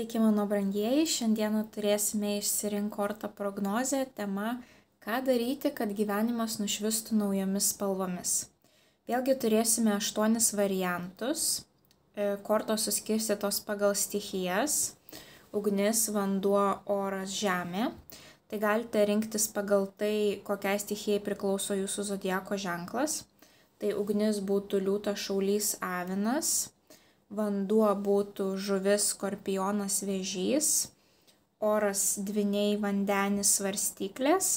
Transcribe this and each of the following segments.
Sveiki mano brangieji, šiandieną turėsime išsirink kortą prognozę tema ką daryti, kad gyvenimas nušvistų naujomis spalvomis. Vėlgi turėsime 8 variantus, kortos suskirstytos pagal stichijas, ugnis, vanduo, oras, žemė. Tai galite rinktis pagal tai, kokiai stichijai priklauso jūsų zodiako ženklas. Tai ugnis būtų liūtas, šaulys, avinas. Vanduo būtų žuvis, skorpionas, vėžys, oras dvyniai, vandenis, svarstyklės,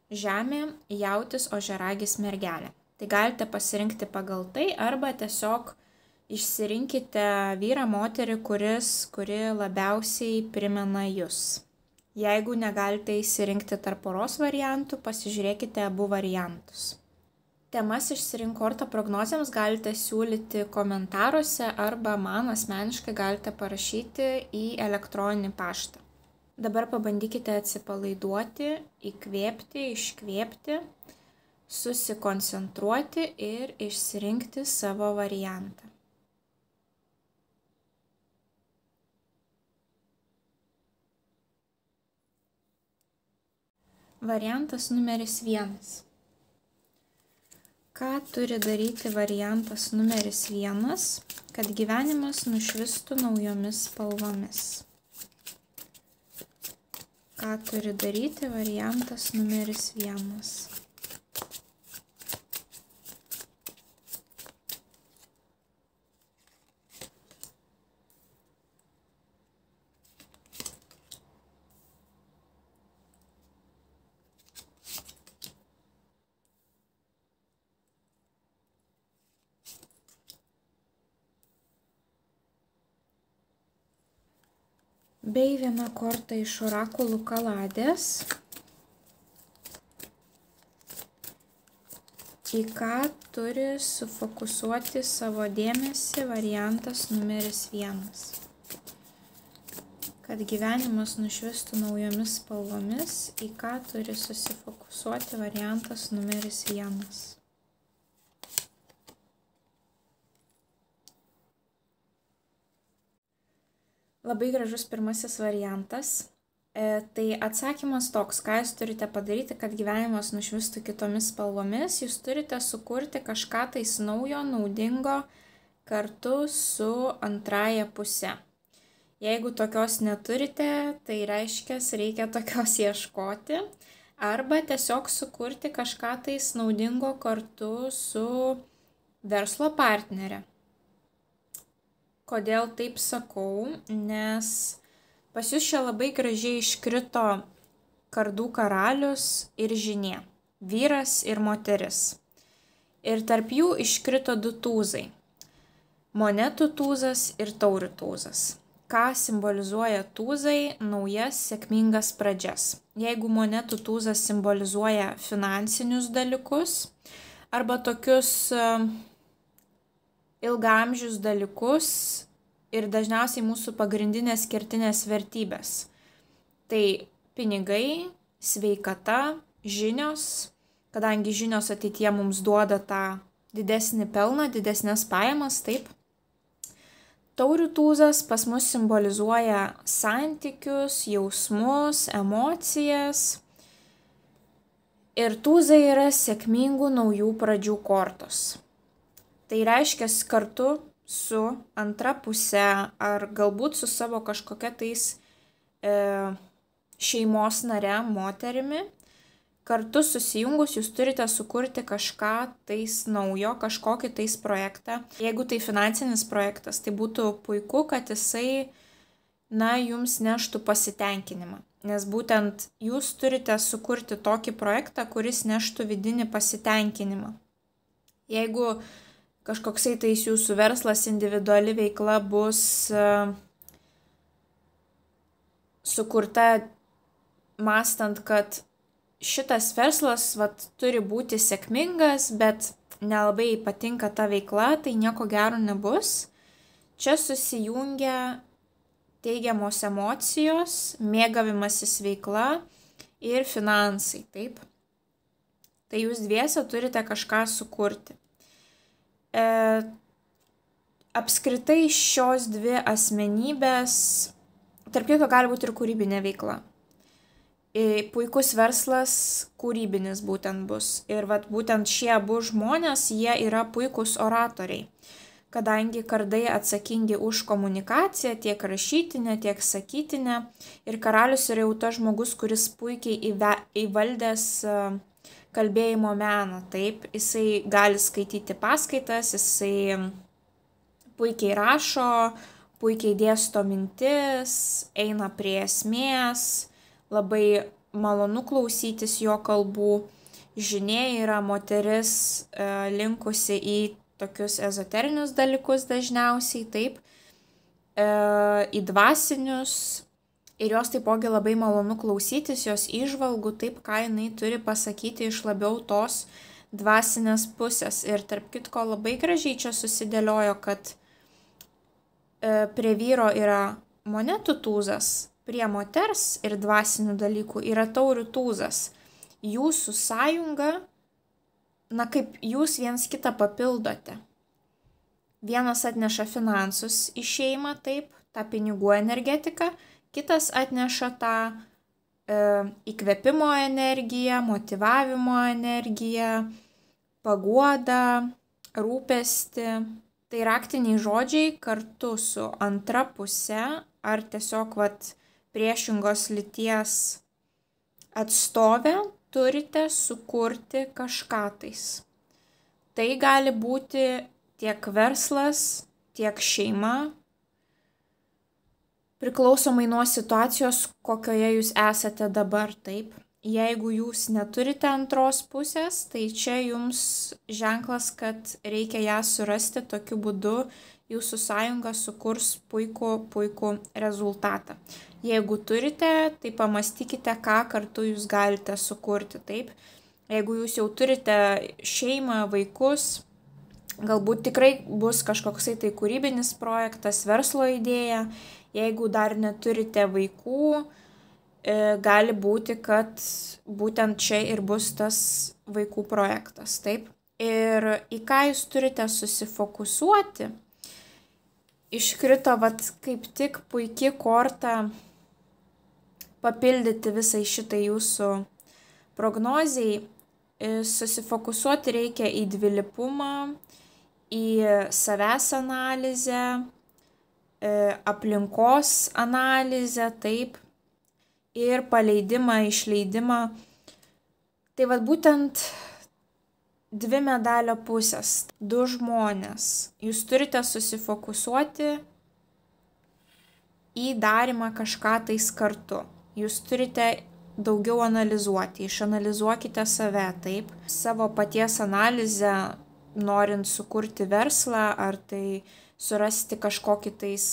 žemė, jautis, ožiaragis, mergelė. Tai galite pasirinkti pagal tai arba tiesiog išsirinkite vyrą, moterį, kuri labiausiai primena jus. Jeigu negalite išsirinkti tarp poros variantų, pasižiūrėkite abu variantus. Temas išsirink kortą prognozėms galite siūlyti komentaruose arba man asmeniškai galite parašyti į elektroninį paštą. Dabar pabandykite atsipalaiduoti, įkvėpti, iškvėpti, susikoncentruoti ir išsirinkti savo variantą. Variantas numeris 1. Ką turi daryti variantas numeris 1, kad gyvenimas nušvistų naujomis spalvomis? Ką turi daryti variantas numeris 1? Bei viena korta iš orakulų kaladės. Į ką turi sufokusuoti savo dėmesį variantas numeris 1? Kad gyvenimas nušvistų naujomis spalvomis, į ką turi susifokusuoti variantas numeris 1? Labai gražus pirmasis variantas. Tai atsakymas toks, ką jūs turite padaryti, kad gyvenimas nušvistų kitomis spalvomis. Jūs turite sukurti kažką tais naujo, naudingo kartu su antraja puse. Jeigu tokios neturite, tai reiškia, reikia tokios ieškoti. Arba tiesiog sukurti kažką tais naudingo kartu su verslo partnere. Kodėl taip sakau? Nes pas jūs čia labai gražiai iškrito kardų karalius ir žynė, vyras ir moteris. Ir tarp jų iškrito 2 tūzai. Monetų tūzas ir taurių tūzas. Ką simbolizuoja tūzai? Naujas sėkmingas pradžias. Jeigu monetų tūzas simbolizuoja finansinius dalykus arba tokius ilgaamžius dalykus ir dažniausiai mūsų pagrindinės kertinės vertybės. Tai pinigai, sveikata, žinios, kadangi žinios ateityje mums duoda tą didesnį pelną, didesnės pajamas, taip. Taurių tūzas pas mus simbolizuoja santykius, jausmus, emocijas. Ir tūzai yra sėkmingų naujų pradžių kortos. Tai reiškia kartu su antra puse ar galbūt su savo kažkokia tais šeimos nare, moterimi, kartu susijungus jūs turite sukurti kažką tais naujo, kažkokį tais projektą. Jeigu tai finansinis projektas, tai būtų puiku, kad jisai, jums neštų pasitenkinimą. Nes būtent jūs turite sukurti tokį projektą, kuris neštų vidinį pasitenkinimą. Jeigu kažkoksai tais jūsų verslas, individuali veikla bus sukurta mąstant, kad šitas verslas turi būti sėkmingas, bet nelabai patinka ta veikla, tai nieko gero nebus. Čia susijungia teigiamos emocijos, mėgavimasis veikla ir finansai, taip. Tai jūs dviese turite kažką sukurti. Apskritai šios dvi asmenybės tarp kitko gali būti ir kūrybinė veikla. Puikus verslas kūrybinis būtent bus. Ir vat būtent šie abu žmonės, jie yra puikūs oratoriai. Kadangi kardai atsakingi už komunikaciją, tiek rašytinę, tiek sakytinę. Ir karalius yra jau tas žmogus, kuris puikiai įvaldęs kalbėjimo meną. Taip, jisai gali skaityti paskaitas, jisai puikiai rašo, puikiai dėsto mintis, eina prie esmės, labai malonu klausytis jo kalbų. Žinia yra moteris linkusi į tokius ezoterinius dalykus dažniausiai, taip, į dvasinius. Ir jos taipogi labai malonu klausytis, jos įžvalgų, taip, ką jinai turi pasakyti iš labiau tos dvasinės pusės. Ir tarp kitko labai gražiai čia susidėliojo, kad prie vyro yra monetų tūzas, prie moters ir dvasinių dalykų yra taurių tūzas. Jūsų sąjunga, na kaip jūs viens kitą papildote. Vienas atneša finansus į šeimą, taip, tą pinigų energetiką, kitas atneša tą įkvėpimo energiją, motyvavimo energiją, paguodą, rūpestį. Tai raktiniai žodžiai kartu su antra puse ar tiesiog priešingos lyties atstovė turite sukurti kažką tais. Tai gali būti tiek verslas, tiek šeima, priklausomai nuo situacijos, kokioje jūs esate dabar, taip. Jeigu jūs neturite antros pusės, tai čia jums ženklas, kad reikia ją surasti, tokiu būdu jūsų sąjunga sukurs puikų rezultatą. Jeigu turite, tai pamastykite, ką kartu jūs galite sukurti, taip. Jeigu jūs jau turite šeimą, vaikus, galbūt tikrai bus kažkoksai tai kūrybinis projektas, verslo idėja. Jeigu dar neturite vaikų, gali būti, kad būtent čia ir bus tas vaikų projektas, taip. Ir į ką jūs turite susifokusuoti, iškrito kaip tik puikiai korta papildyti visai šitai jūsų prognozijai. Susifokusuoti reikia į dvilypumą, į savęs analizę, aplinkos analizę, taip, ir paleidimą, išleidimą. Tai būtent dvi medalio pusės, du žmonės. Jūs turite susifokusuoti į darymą kažką tais kartu. Jūs turite daugiau analizuoti, išanalizuokite save, taip. Savo paties analizę, norint sukurti verslą, ar tai surasti kažkokį tais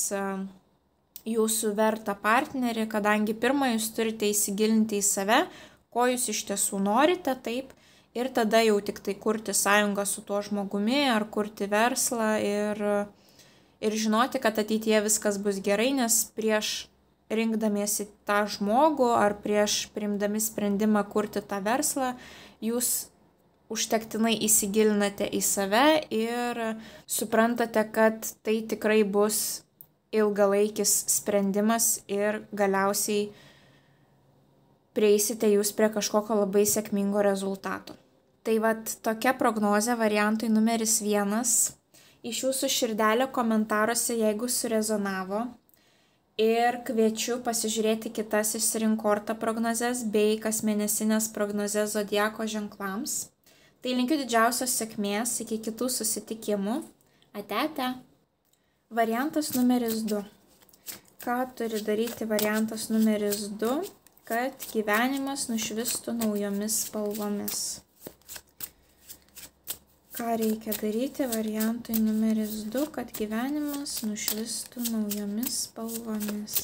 jūsų vertą partnerį, kadangi pirmą jūs turite įsigilinti į save, ko jūs iš tiesų norite, taip. Ir tada jau tik tai kurti sąjungą su tuo žmogumi, ar kurti verslą ir žinoti, kad ateityje viskas bus gerai, nes prieš rinkdamiesi tą žmogų ar prieš priimdami sprendimą kurti tą verslą, jūs užtektinai įsigilinate į save ir suprantate, kad tai tikrai bus ilgalaikis sprendimas ir galiausiai prieisite jūs prie kažkokio labai sėkmingo rezultato. Tai tokia prognozė variantui numeris 1. Iš jūsų širdelio komentaruose, jeigu surezonavo. Ir kviečiu pasižiūrėti kitas išsirinkortą prognozes bei kasmėnesinės prognozes zodiako ženklams. Tai linkiu didžiausios sėkmės, iki kitų susitikimų. Ate. Variantas numeris 2. Ką turi daryti variantas numeris 2, kad gyvenimas nušvistų naujomis spalvomis? Ką reikia daryti variantui numeris 2, kad gyvenimas nušvistų naujomis spalvomis?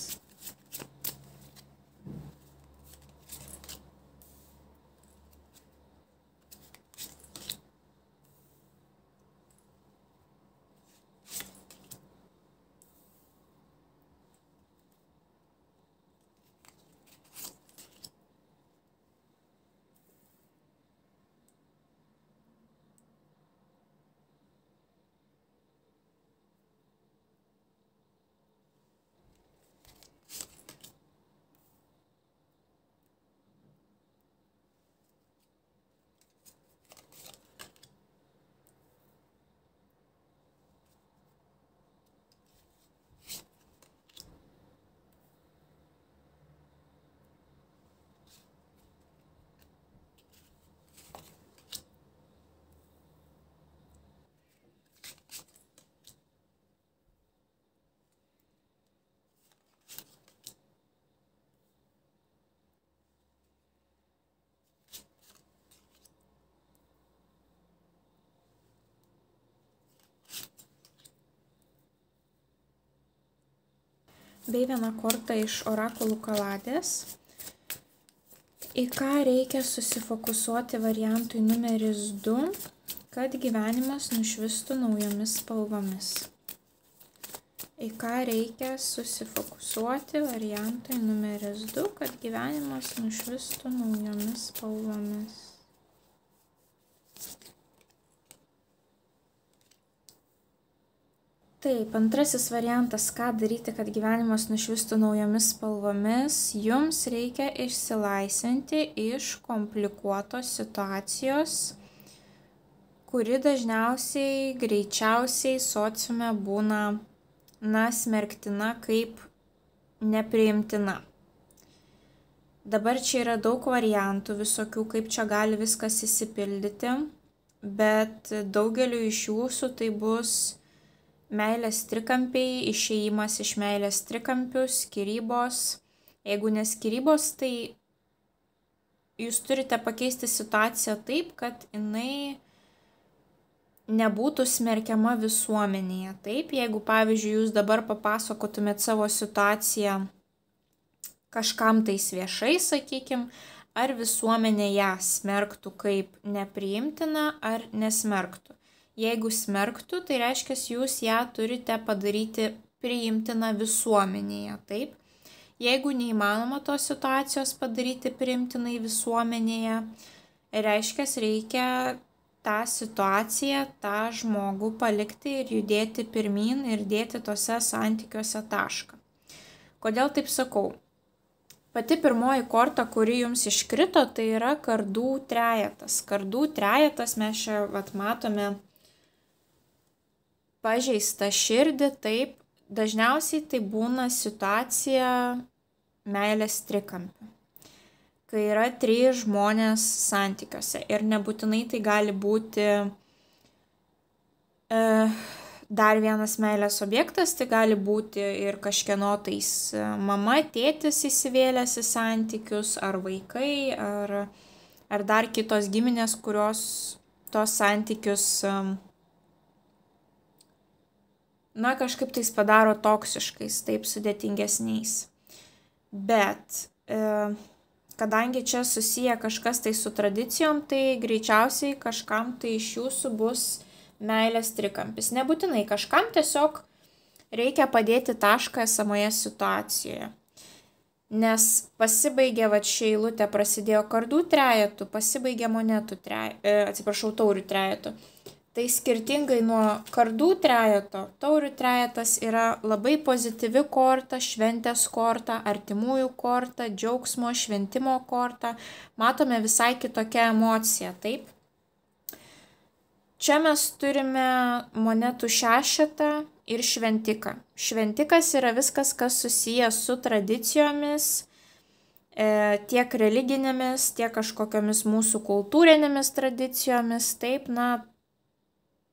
bei vieną kortą iš orakulų kaladės. Į ką reikia susifokusuoti variantui numeris 2, kad gyvenimas nušvistų naujomis spalvomis. Į ką reikia susifokusuoti variantui numeris 2, kad gyvenimas nušvistų naujomis spalvomis. Taip, antrasis variantas, ką daryti, kad gyvenimas nušvistų naujomis spalvomis, jums reikia išsilaisvinti iš komplikuotos situacijos, kuri dažniausiai, greičiausiai sociume būna, smerktina kaip nepriimtina. Dabar čia yra daug variantų visokių, kaip čia gali viskas įsipildyti, bet daugeliu iš jūsų tai bus meilės trikampiai, išėjimas iš meilės trikampių, skyrybos. Jeigu ne skyrybos, tai jūs turite pakeisti situaciją taip, kad jinai nebūtų smerkiama visuomenėje. Taip, jeigu, pavyzdžiui, jūs dabar papasakotumėt savo situaciją kažkam tais viešai, sakykim, ar visuomenė ją smerktų kaip nepriimtina, ar nesmerktų. Jeigu smerktų, tai reiškia, jūs ją turite padaryti priimtiną visuomenėje, taip? Jeigu neįmanoma tos situacijos padaryti priimtinai visuomenėje, reiškia, reikia tą situaciją, tą žmogų palikti ir judėti pirmyn ir dėti tose santykiuose tašką. Kodėl taip sakau? Pati pirmoji korta, kuri jums iškrito, tai yra kardų trejetas. Kardų trejetas mes čia matome pažeistą širdį, taip, dažniausiai tai būna situacija meilės trikampių, kai yra 3 žmonės santykiuose ir nebūtinai tai gali būti dar vienas meilės objektas, tai gali būti ir kažkieno tais mama, tėtis įsivėlęs į santykius, ar vaikai, ar dar kitos giminės, kurios tos santykius kažkaip tais padaro toksiškais, taip sudėtingesniais. Bet kadangi čia susiję kažkas tai su tradicijom, tai greičiausiai kažkam tai iš jūsų bus meilės trikampis. Nebūtinai kažkam, tiesiog reikia padėti tašką esamoje situacijoje. Nes pasibaigė, ši eilutė prasidėjo kardų trejetų, pasibaigė monetų taurių trejetų. Tai skirtingai nuo kardų trejeto, taurių trejetas yra labai pozityvi korta, šventės korta, artimųjų korta, džiaugsmo, šventimo korta. Matome visai kitokią emociją, taip? Čia mes turime monetų šešetą ir šventiką. Šventikas yra viskas, kas susijęs su tradicijomis, tiek religinėmis, tiek kažkokiamis mūsų kultūrinėmis tradicijomis, taip,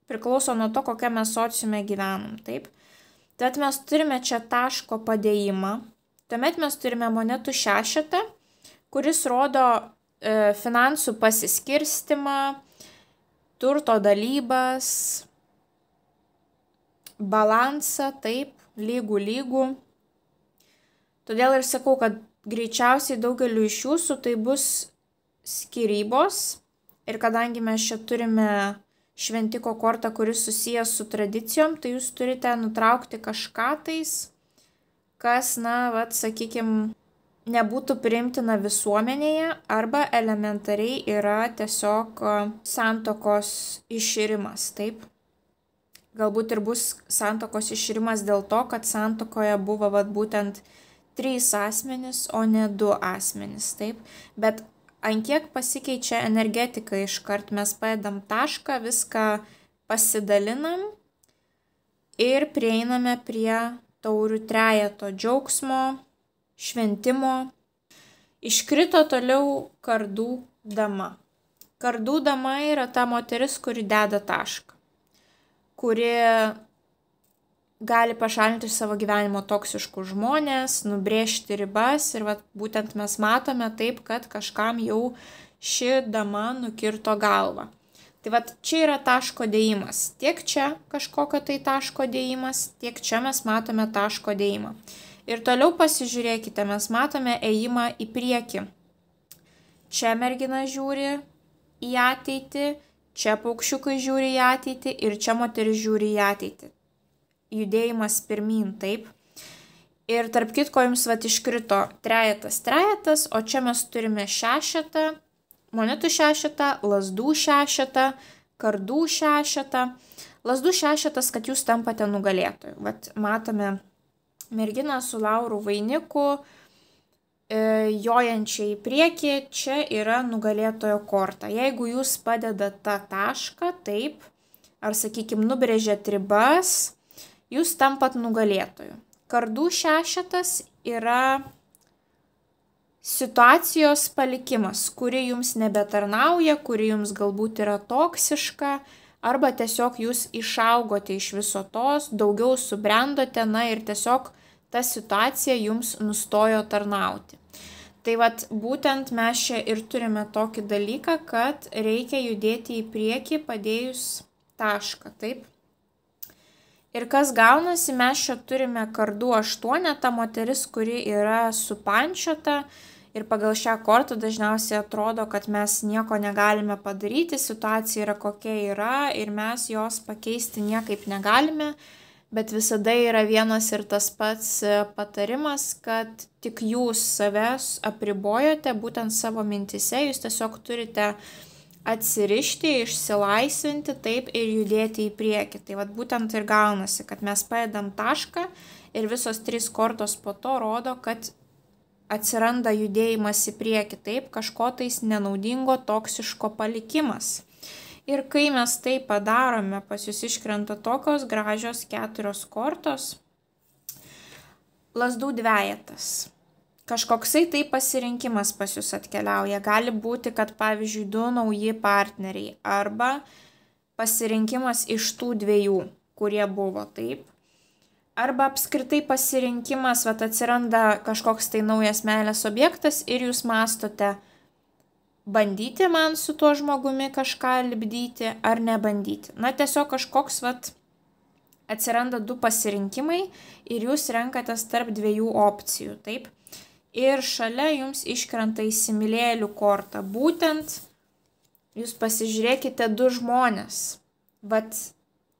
priklauso nuo to, kokią mes sociume gyvenam, taip. Tad mes turime čia taško padėjimą. Tuomet mes turime monetų šešetą, kuris rodo finansų pasiskirstimą, turto dalybas, balansą, taip, lygų. Todėl ir sakau, kad greičiausiai daugeliu iš jūsų tai bus skyrybos. Ir kadangi mes čia turime šventiko kortą, kuris susijęs su tradicijom, tai jūs turite nutraukti kažką tais, kas, sakykime, nebūtų priimtina visuomenėje arba elementariai yra tiesiog santuokos iširimas, taip. Galbūt ir bus santuokos iširimas dėl to, kad santuokoje buvo būtent 3 asmenys, o ne 2 asmenys, taip. Bet ant kiek pasikeičia energetika iškart, mes padedam tašką, viską pasidalinam ir prieiname prie taurių trejeto džiaugsmo, šventimo. Iškrito toliau kardų dama. Kardų dama yra ta moteris, kuri deda tašką, kuri gali pašalinti iš savo gyvenimo toksiškus žmonės, nubrėžti ribas ir būtent mes matome taip, kad kažkam jau ši dama nukirto galvą. Tai čia yra taško dėjimas. Tiek čia kažkokio tai taško dėjimas, tiek čia mes matome taško dėjimą. Ir toliau pasižiūrėkite, mes matome ėjimą į priekį. Čia mergina žiūri į ateitį, čia paukščiukai žiūri į ateitį ir čia moteris žiūri į ateitį. Judėjimas pirmyn, taip. Ir tarp kitko jums iškrito trejetas, o čia mes turime šešetą, monetų šešetą, lazdų šešetą, kardų šešetą. Lazdų šešetas, kad jūs tampate nugalėtojų. Matome merginą su laurų vainiku, jojančią į priekį, čia yra nugalėtojo korta. Jeigu jūs padedat tą tašką, taip, ar sakykime, nubrėžėt ribas, jūs tampat nugalėtoju. Kardų šešetas yra situacijos palikimas, kuri jums nebetarnauja, kuri jums galbūt yra toksiška, arba tiesiog jūs išaugote iš viso tos, daugiau subrendote, ir tiesiog ta situacija jums nustojo tarnauti. Tai būtent mes čia ir turime tokį dalyką, kad reikia judėti į priekį padėjus tašką, taip. Ir kas gaunasi, mes čia turime kardų aštuonetą, moteris, kuri yra supančiota ir pagal šią kortą dažniausiai atrodo, kad mes nieko negalime padaryti, situacija yra kokia yra ir mes jos pakeisti niekaip negalime, bet visada yra vienas ir tas pats patarimas, kad tik jūs savęs apribojote, būtent savo mintise, jūs tiesiog turite atsirišti, išsilaisvinti taip ir judėti į priekį. Tai būtent ir gaunasi, kad mes padedam tašką ir visos trys kortos po to rodo, kad atsiranda judėjimas į priekį, taip, kažko tais nenaudingo, toksiško palikimas. Ir kai mes tai padarome, pas jūs iškrenta tokios gražios 4 kortos, lazdų dvejetas. Kažkoksai tai pasirinkimas pas jūs atkeliauja. Gali būti, kad pavyzdžiui 2 nauji partneriai arba pasirinkimas iš tų 2, kurie buvo, taip. Arba apskritai pasirinkimas, atsiranda kažkoks tai naujas meilės objektas ir jūs mąstote, bandyti man su tuo žmogumi kažką lipdyti ar nebandyti. Tiesiog kažkoks atsiranda 2 pasirinkimai ir jūs renkatės tarp 2 opcijų, taip. Ir šalia jums iškrenta įsimylėjėlių korta. Būtent jūs pasižiūrėkite 2 žmonės.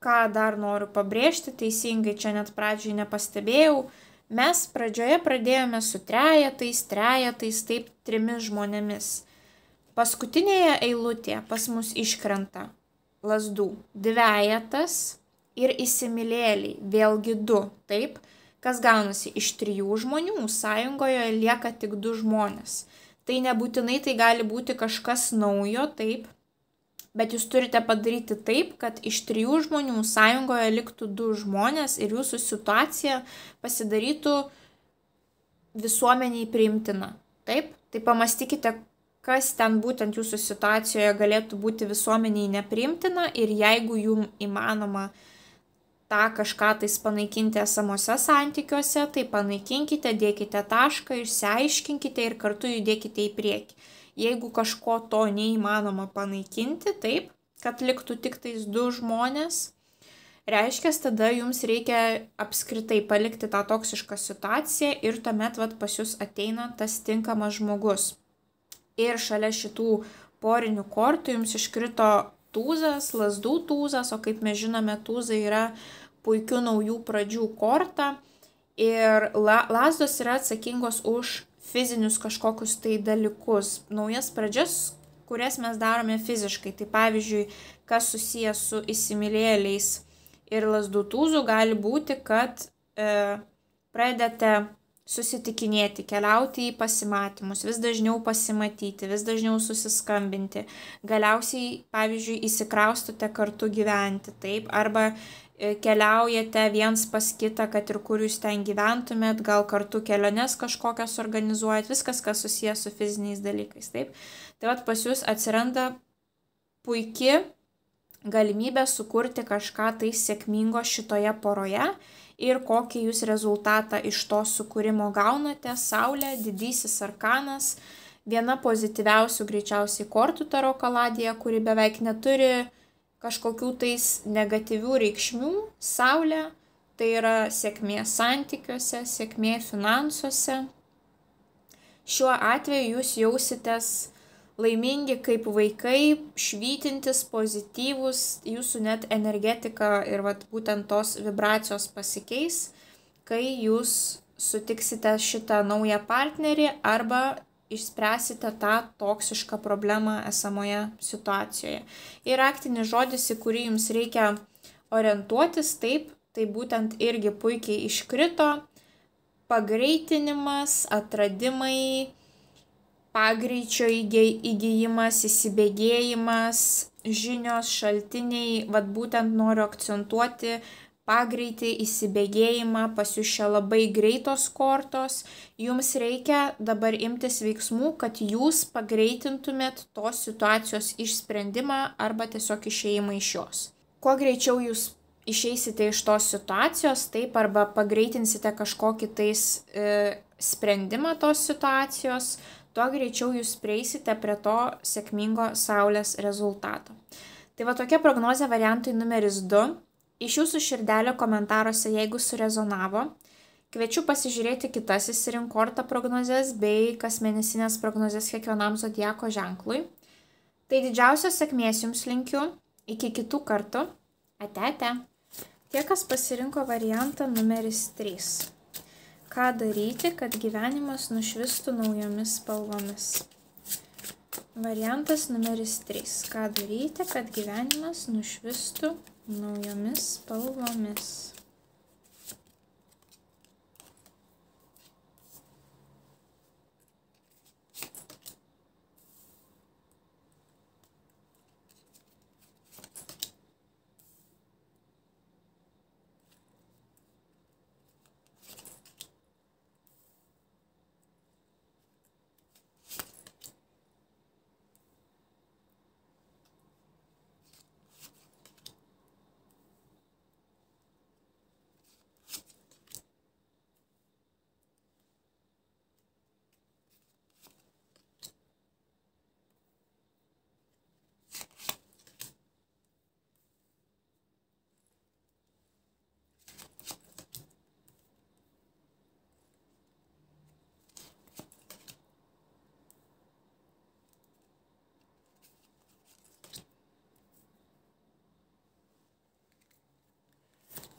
Ką dar noriu pabrėžti, teisingai čia net pradžiai nepastebėjau, mes pradžioje pradėjome su trejetais, taip 3 žmonėmis. Paskutinėje eilutėje pas mus iškrenta lazdų dvejetas ir įsimylėliai, vėlgi 2, taip. Kas gaunasi, iš 3 žmonių sąjungoje lieka tik 2 žmonės. Tai nebūtinai tai gali būti kažkas naujo, taip, bet jūs turite padaryti taip, kad iš 3 žmonių sąjungoje liktų 2 žmonės ir jūsų situacija pasidarytų visuomeniai priimtina. Taip, tai pamastykite, kas ten būtent jūsų situacijoje galėtų būti visuomeniai nepriimtina ir jeigu jums įmanoma tą kažką tais panaikinti esamuose santykiuose, tai panaikinkite, dėkite tašką, išsiaiškinkite ir kartu judėkite į priekį. Jeigu kažko to neįmanoma panaikinti, taip, kad liktų tik tais 2 žmonės, reiškia, tada jums reikia apskritai palikti tą toksišką situaciją ir tuomet pas jūs ateina tas tinkamas žmogus. Ir šalia šitų porinių kortų jums iškrito tūzas, lazdų tūzas, o kaip mes žinome, tūzai yra puikių naujų pradžių korta ir lazdos yra atsakingos už fizinius kažkokius tai dalykus, naujas pradžias, kurias mes darome fiziškai. Tai pavyzdžiui, kas susijęs su įsimylėliais ir lazdų tūzų, gali būti, kad pradedate susitikinėti, keliauti į pasimatymus, vis dažniau pasimatyti, vis dažniau susiskambinti. Galiausiai, pavyzdžiui, įsikraustote kartu gyventi, taip, arba keliaujate viens pas kitą, kad ir kur jūs ten gyventumėt, gal kartu keliones kažkokias organizuojat, viskas, kas susijęs su fiziniais dalykais, taip. Tai pas jūs atsiranda puiki galimybė sukurti kažką tai sėkmingo šitoje poroje ir kokį jūs rezultatą iš to sukūrimo gaunate. Saulė, didysis arkanas, viena pozityviausių greičiausiai kortų taro kaladėje, kuri beveik neturi kažkokių tais negatyvių reikšmių. Saulė Tai yra sėkmė santykiuose, sėkmė finansuose. Šiuo atveju jūs jausitės laimingi kaip vaikai, švytintis, pozityvus, jūsų net energetika ir būtent tos vibracijos pasikeis, kai jūs sutiksite šitą naują partnerį arba išspręsite tą toksišką problemą esamoje situacijoje. Ir raktinis žodis, į kurį jums reikia orientuotis, taip, tai būtent irgi puikiai iškrito: pagreitinimas, atradimai, pagreičio įgijimas, įsibėgėjimas, žinios, šaltiniai. Būtent noriu akcentuoti pagreitį, įsibėgėjimą, pas jūs čia labai greitos kortos. Jums reikia dabar imtis veiksmų, kad jūs pagreitintumėt tos situacijos išsprendimą arba tiesiog išėjimą iš jos. Kuo greičiau jūs išeisite iš tos situacijos, taip, arba pagreitinsite kažkokį tais sprendimą tos situacijos, tuo greičiau jūs prieisite prie to sėkmingo saulės rezultato. Tai tokia prognozė variantui numeris 2. Iš jūsų širdelio komentaruose, jeigu surezonavo, kviečiu pasižiūrėti kitas išsirink kortą prognozes bei kasmėnesinės prognozes kiekvienam zodiako ženklui. Tai didžiausios sėkmės jums linkiu. Iki kitų kartų. Ate. Tie, kas pasirinko variantą numeris 3. Ką daryti, kad gyvenimas nušvistų naujomis spalvomis? Variantas numeris 3. Ką daryti, kad gyvenimas nušvistų naujomis spalvomis?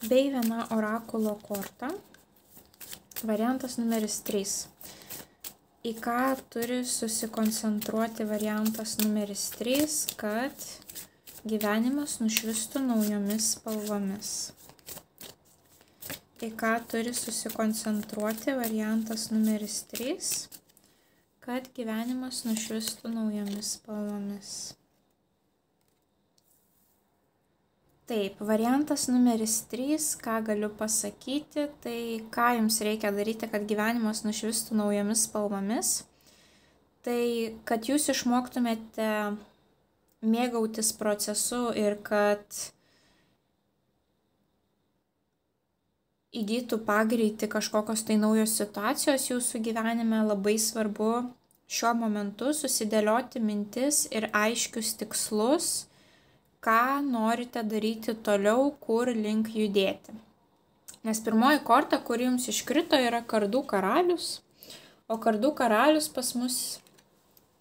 Bei viena orakulo korta. Variantas numeris 3. Į ką turi susikoncentruoti variantas numeris 3, kad gyvenimas nušvistų naujomis spalvomis? Į ką turi susikoncentruoti variantas numeris 3, kad gyvenimas nušvistų naujomis spalvomis? Taip, variantas numeris 3, ką galiu pasakyti, tai ką jums reikia daryti, kad gyvenimas nušvistų naujomis spalvomis. Tai kad jūs išmoktumėte mėgautis procesu ir kad įgytų pagreitį kažkokios tai naujos situacijos jūsų gyvenime, labai svarbu šiuo momentu susidėlioti mintis ir aiškius tikslus, ką norite daryti toliau, kur link judėti. Nes pirmoji korta, kuri jums iškrito, yra kardų karalius, o kardų karalius pas mus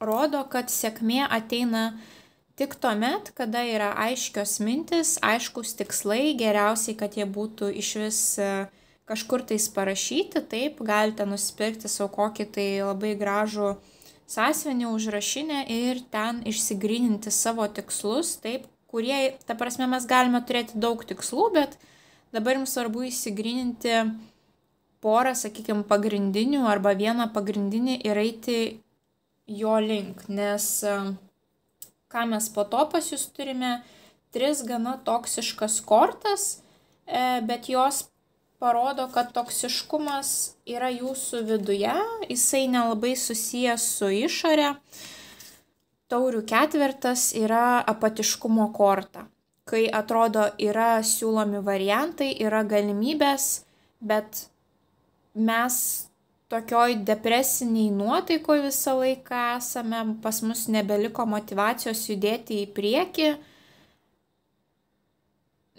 rodo, kad sėkmė ateina tik tuomet, kada yra aiškios mintis, aiškus tikslai, geriausiai, kad jie būtų išvis kažkur tais parašyti, taip, galite nusipirkti savo kokį tai labai gražų sąsiuvinį, užrašinę ir ten išsigryninti savo tikslus, taip, kurie, ta prasme, mes galime turėti daug tikslų, bet dabar jums svarbu įsigryninti porą, sakykime, pagrindinių arba vieną pagrindinį ir eiti jo link, nes ką mes po to pas jūs turime 3 gana toksiškas kortas, bet jos parodo, kad toksiškumas yra jūsų viduje, jisai nelabai susijęs su išore. Taurių ketvertas yra apatiškumo korta, kai atrodo yra siūlomi variantai, yra galimybės, bet mes tokioj depresiniai nuotaikoje visą laiką esame, pas mus nebeliko motyvacijos judėti į priekį.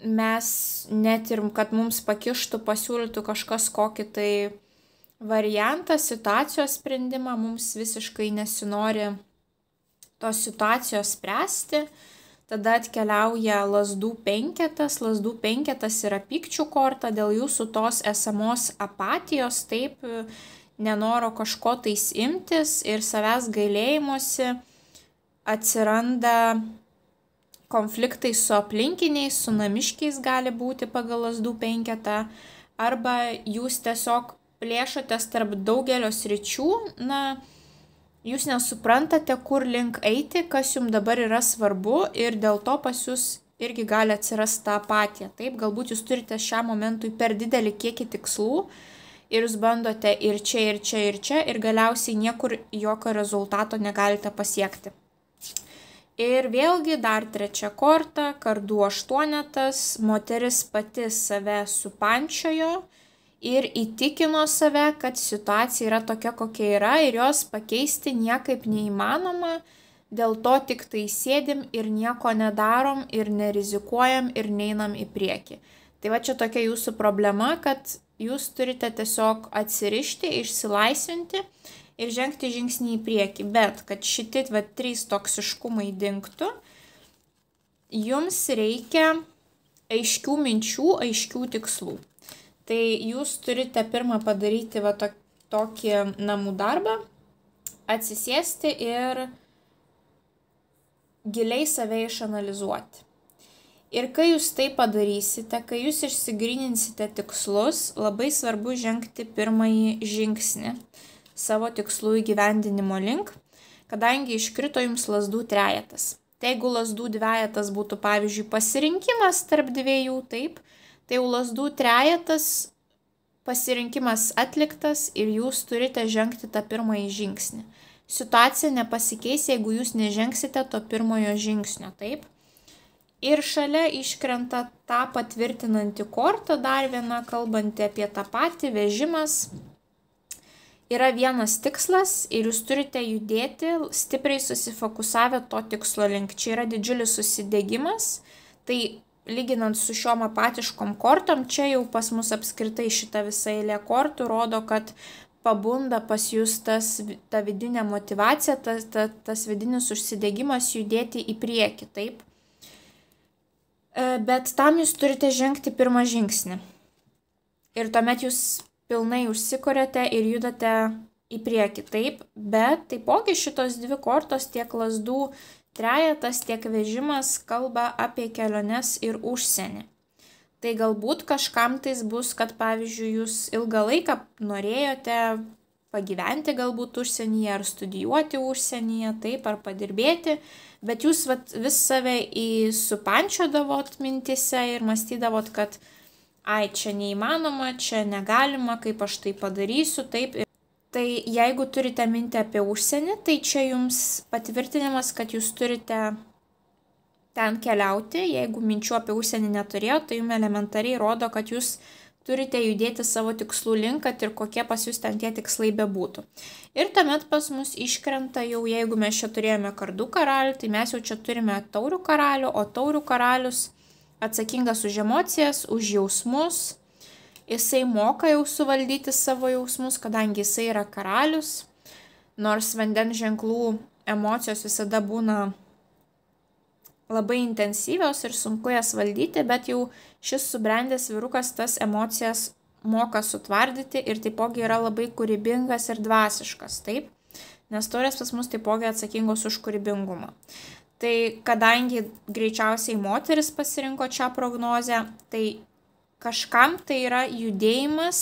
mes net ir, kad mums pakištų, pasiūlytų kažkas kokį tai variantą, situacijos sprendimą, mums visiškai nesinori tos situacijos spręsti. Tada atkeliauja lazdų penketas. Lazdų penketas yra pykčių korta dėl jūsų tos esamos apatijos, taip, nenoro kažko tais imtis ir savęs gailėjimuose atsiranda konfliktai su aplinkiniais, su namiškiais gali būti pagal lazdų penketą, arba jūs tiesiog plėšotės tarp daugelio sričių, jūs nesuprantate, kur link eiti, kas jums dabar yra svarbu ir dėl to pas jūs irgi gali atsirasti tą apatiją. Taip, galbūt jūs turite šiam momentui per didelį kiekį tikslų ir jūs bandote ir čia, ir čia, ir čia ir galiausiai niekur jokio rezultato negalite pasiekti. Ir vėlgi dar trečia korta, kardų aštuonetas, moteris pati save supančiojo ir įtikino save, kad situacija yra tokia, kokia yra ir jos pakeisti niekaip neįmanoma, dėl to tik tai sėdim ir nieko nedarom ir nerizikuojam ir neinam į priekį. Tai va čia tokia jūsų problema, kad jūs turite tiesiog atsirišti, išsilaisvinti ir žengti žingsnį į priekį, bet kad šitie trys toksiškumai dingtų, jums reikia aiškių minčių, aiškių tikslų. Tai jūs turite pirmą padaryti tokį namų darbą, atsisėsti ir giliai save išanalizuoti. Ir kai jūs tai padarysite, kai jūs išsigryninsite tikslus, labai svarbu žengti pirmąjį žingsnį savo tikslų įgyvendinimo link, kadangi iškrito jums lazdų trejetas. Tai jeigu lazdų dvejetas būtų, pavyzdžiui, pasirinkimas tarp dviejų, taip, tai jau lazdų trejetas pasirinkimas atliktas ir jūs turite žengti tą pirmąjį žingsnį. Situacija nepasikeis, jeigu jūs nežengsite to pirmojo žingsnio, taip. Ir šalia iškrenta tą patvirtinantį kortą, dar viena kalbanti apie tą patį, vežimas. Yra vienas tikslas ir jūs turite judėti, stipriai susifokusavę to tikslo link. Čia yra didžiulis susidegimas, tai lyginant su šiom apatiškom kortom, čia jau pas mus apskritai šita visa eilė kortų rodo, kad pabunda pas jūs ta vidinė motyvacija, tas vidinis užsidegimas judėti į priekį, taip. Bet tam jūs turite žengti pirmą žingsnį. Ir tuomet jūs pilnai užsikuriate ir judate į priekį, taip. Bet taipogi šitos dvi kortos, tiek lazdų trejetas, tiek vežimas kalba apie keliones ir užsienį. Tai galbūt kažkam tais bus, kad pavyzdžiui jūs ilgą laiką norėjote pagyventi galbūt užsienyje ar studijuoti užsienyje, taip, ar padirbėti, bet jūs vis save supančiodavot mintise ir mąstydavot, kad ai, čia neįmanoma, čia negalima, kaip aš tai padarysiu, taip. Tai jeigu turite mintį apie užsienį, tai čia jums patvirtinimas, kad jūs turite ten keliauti. Jeigu minčių apie užsienį neturėjo, tai jums elementariai rodo, kad jūs turite judėti savo tikslų link, kad ir kokie pas jūs ten tie tikslai bebūtų. Ir tuomet pas mus iškrenta jau, jeigu mes čia turėjome kardų karalių, tai mes jau čia turime taurių karalių, o taurių karalius atsakingas už emocijas, už jausmus. Jisai moka jau suvaldyti savo jausmus, kadangi jisai yra karalius, nors vandens ženklų emocijos visada būna labai intensyvios ir sunku jas valdyti, bet jau šis subrendęs vyrukas tas emocijas moka sutvardyti ir taipogi yra labai kūrybingas ir dvasiškas, taip, nes taurės pas mus taipogi atsakingos už kūrybingumą. Tai kadangi greičiausiai moteris pasirinko šią prognozę, tai kažkam tai yra judėjimas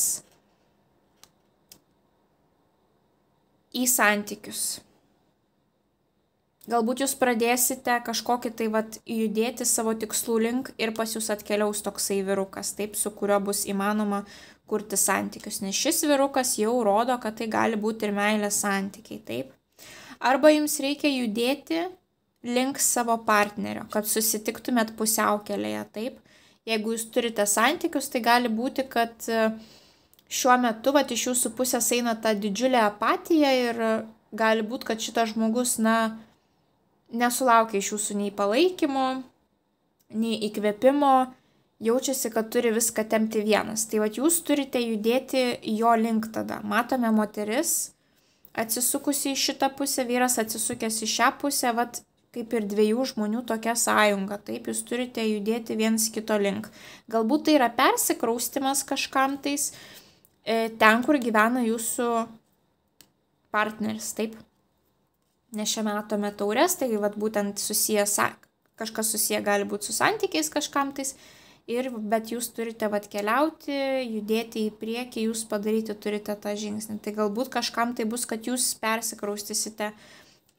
į santykius. Galbūt jūs pradėsite kažkokį tai judėti savo tikslų link ir pas jūs atkeliaus toksai vyrukas, taip, su kuriuo bus įmanoma kurti santykius. Nes šis vyrukas jau rodo, kad tai gali būti ir meilės santykiai, taip. Arba jums reikia judėti link savo partnerio, kad susitiktumėt pusiaukelėje, taip. Jeigu jūs turite santykius, tai gali būti, kad šiuo metu iš jūsų pusės eina ta didžiulė apatija ir gali būti, kad šitas žmogus, nesulaukia iš jūsų nei palaikymo, nei įkvėpimo, jaučiasi, kad turi viską tempti vienas. Tai vat jūs turite judėti jo link tada. Matome moteris atsisukusi į šitą pusę, vyras atsisukęs į šią pusę, vat kaip ir dviejų žmonių tokia sąjunga. Taip, jūs turite judėti viens kito link. Galbūt tai yra persikraustimas kažkam tais ten, kur gyvena jūsų partneris, taip. Nes čia matome taures, tai vat būtent kažkas susiję gali būti su santykiais kažkam tais, bet jūs turite vat keliauti, judėti į priekį, jūs padaryti turite tą žingsnį. Tai galbūt kažkam tai bus, kad jūs persikraustysite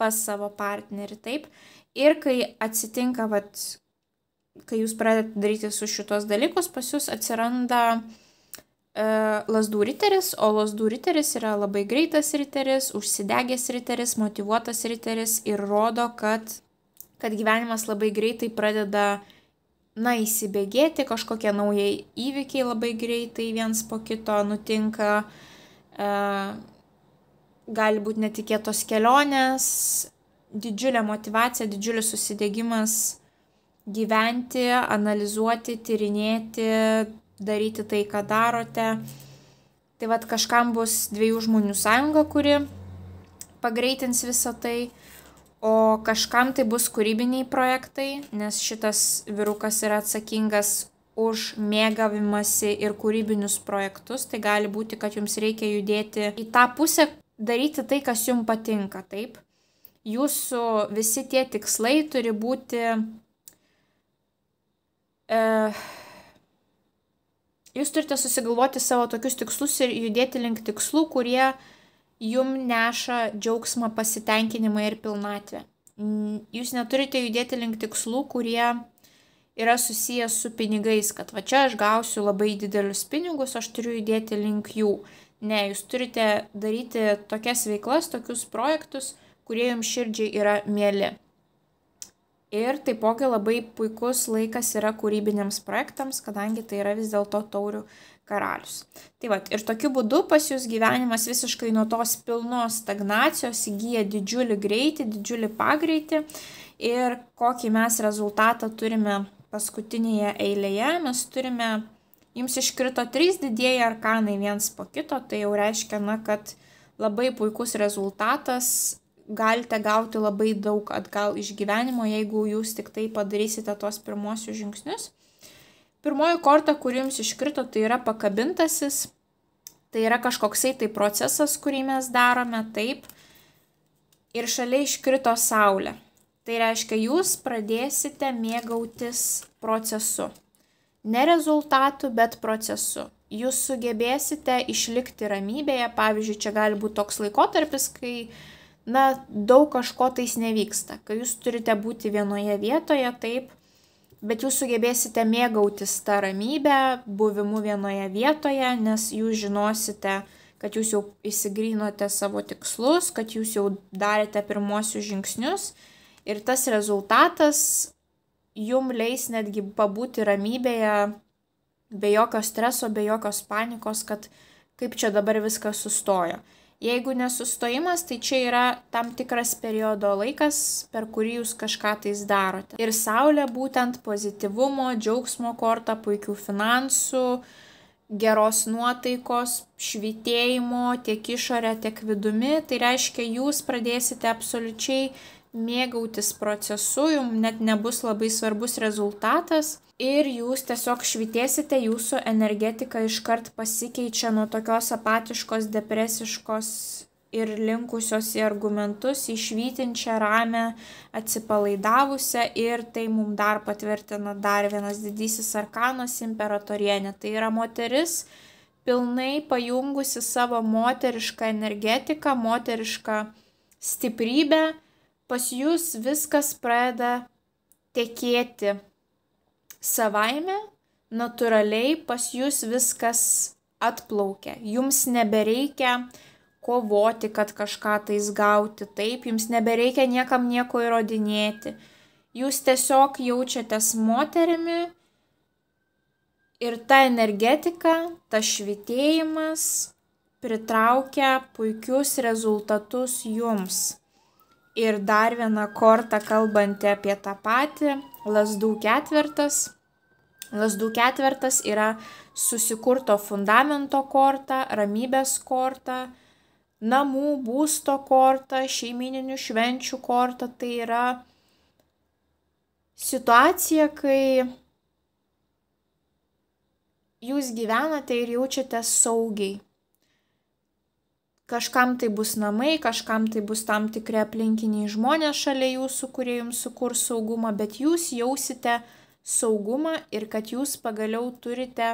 pas savo partnerį, taip. Ir kai atsitinka, kai jūs pradedate daryti su šitos dalykus, pas jūs atsiranda lazdų riteris, o lazdų riteris yra labai greitas riteris, užsidegęs riteris, motyvuotas riteris ir rodo, kad gyvenimas labai greitai pradeda, įsibėgėti, kažkokie naujai įvykiai labai greitai viens po kito nutinka, gali būti netikėtos kelionės, didžiulė motyvacija, didžiulis susidegimas gyventi, analizuoti, tyrinėti, daryti tai, ką darote. Tai vat kažkam bus dviejų žmonių sąjunga, kuri pagreitins visą tai, o kažkam tai bus kūrybiniai projektai, nes šitas vyrukas yra atsakingas už mėgavimąsi ir kūrybinius projektus. Tai gali būti, kad jums reikia judėti į tą pusę, daryti tai, kas jums patinka, taip. Jūsų visi tie tikslai turi būti jūs turite susigalvoti savo tokius tikslus ir judėti link tikslų, kurie jum neša džiaugsmą, pasitenkinimą ir pilnatvę. Jūs neturite judėti link tikslų, kurie yra susijęs su pinigais, kad va čia aš gausiu labai didelius pinigus, aš turiu judėti link jų. Ne, jūs turite daryti tokias veiklas, tokius projektus, kurie jums širdžiai yra mieli. Ir taipogi labai puikus laikas yra kūrybiniams projektams, kadangi tai yra vis dėlto taurių karalius. Tai vat, ir tokiu būdu pas jūs gyvenimas visiškai nuo tos pilnos stagnacijos įgyja didžiulį greitį, didžiulį pagreitį. Ir kokį mes rezultatą turime paskutinėje eilėje, mes turime, jums iškrito 3 didieji arkanai viens po kito, tai jau reiškia, kad labai puikus rezultatas, galite gauti labai daug atgal iš gyvenimo, jeigu jūs tik tai padarysite tos pirmosius žingsnius. Pirmoji korta, kur jums iškrito, tai yra pakabintasis, tai yra kažkoksai tai procesas, kurį mes darome, taip, ir šalia iškrito saulė. Tai reiškia, jūs pradėsite mėgautis procesu. Ne rezultatu, bet procesu. Jūs sugebėsite išlikti ramybėje, pavyzdžiui, čia gali būti toks laikotarpis, kai daug kažko tais nevyksta, kai jūs turite būti vienoje vietoje, taip, bet jūs sugebėsite mėgautis tą ramybę, buvimu vienoje vietoje, nes jūs žinosite, kad jūs jau įsigrinote savo tikslus, kad jūs jau darėte pirmosius žingsnius ir tas rezultatas jum leis netgi pabūti ramybėje, be jokio streso, be jokios panikos, kad kaip čia dabar viskas sustojo. Jeigu nesustojimas, tai čia yra tam tikras periodo laikas, per kurį jūs kažką tais darote. Ir saulė būtent pozityvumo, džiaugsmo korta, puikių finansų, geros nuotaikos, švytėjimo tiek išorė, tiek vidumi. Tai reiškia, jūs pradėsite absoliučiai mėgautis procesu, jums net nebus labai svarbus rezultatas. Ir jūs tiesiog švytėsite, jūsų energetika iškart pasikeičia nuo tokios apatiškos, depresiškos ir linkusios į argumentus, į švytinčią, ramę, atsipalaidavusią. Ir tai mums dar patvirtina dar vienas didysis arkanas - imperatorienė. Tai yra moteris pilnai pajungusi savo moterišką energetiką, moterišką stiprybę. Pas jūs viskas pradeda tekėti savaime, natūraliai, pas jūs viskas atplaukia. Jums nebereikia kovoti, kad kažką tais gauti, taip, jums nebereikia niekam nieko įrodinėti. Jūs tiesiog jaučiatės moterimi ir ta energetika, tas švytėjimas pritraukia puikius rezultatus jums. Ir dar viena korta kalbanti apie tą patį, lazdų ketvertas. Lazdų ketvertas yra susikurto fundamento korta, ramybės korta, namų, būsto korta, šeimininių švenčių korta. Tai yra situacija, kai jūs gyvenate ir jaučiatės saugiai. Kažkam tai bus namai, kažkam tai bus tam tikri aplinkiniai žmonės šalia jūsų, kurie jums sukurs saugumą, bet jūs jausite saugumą ir kad jūs pagaliau turite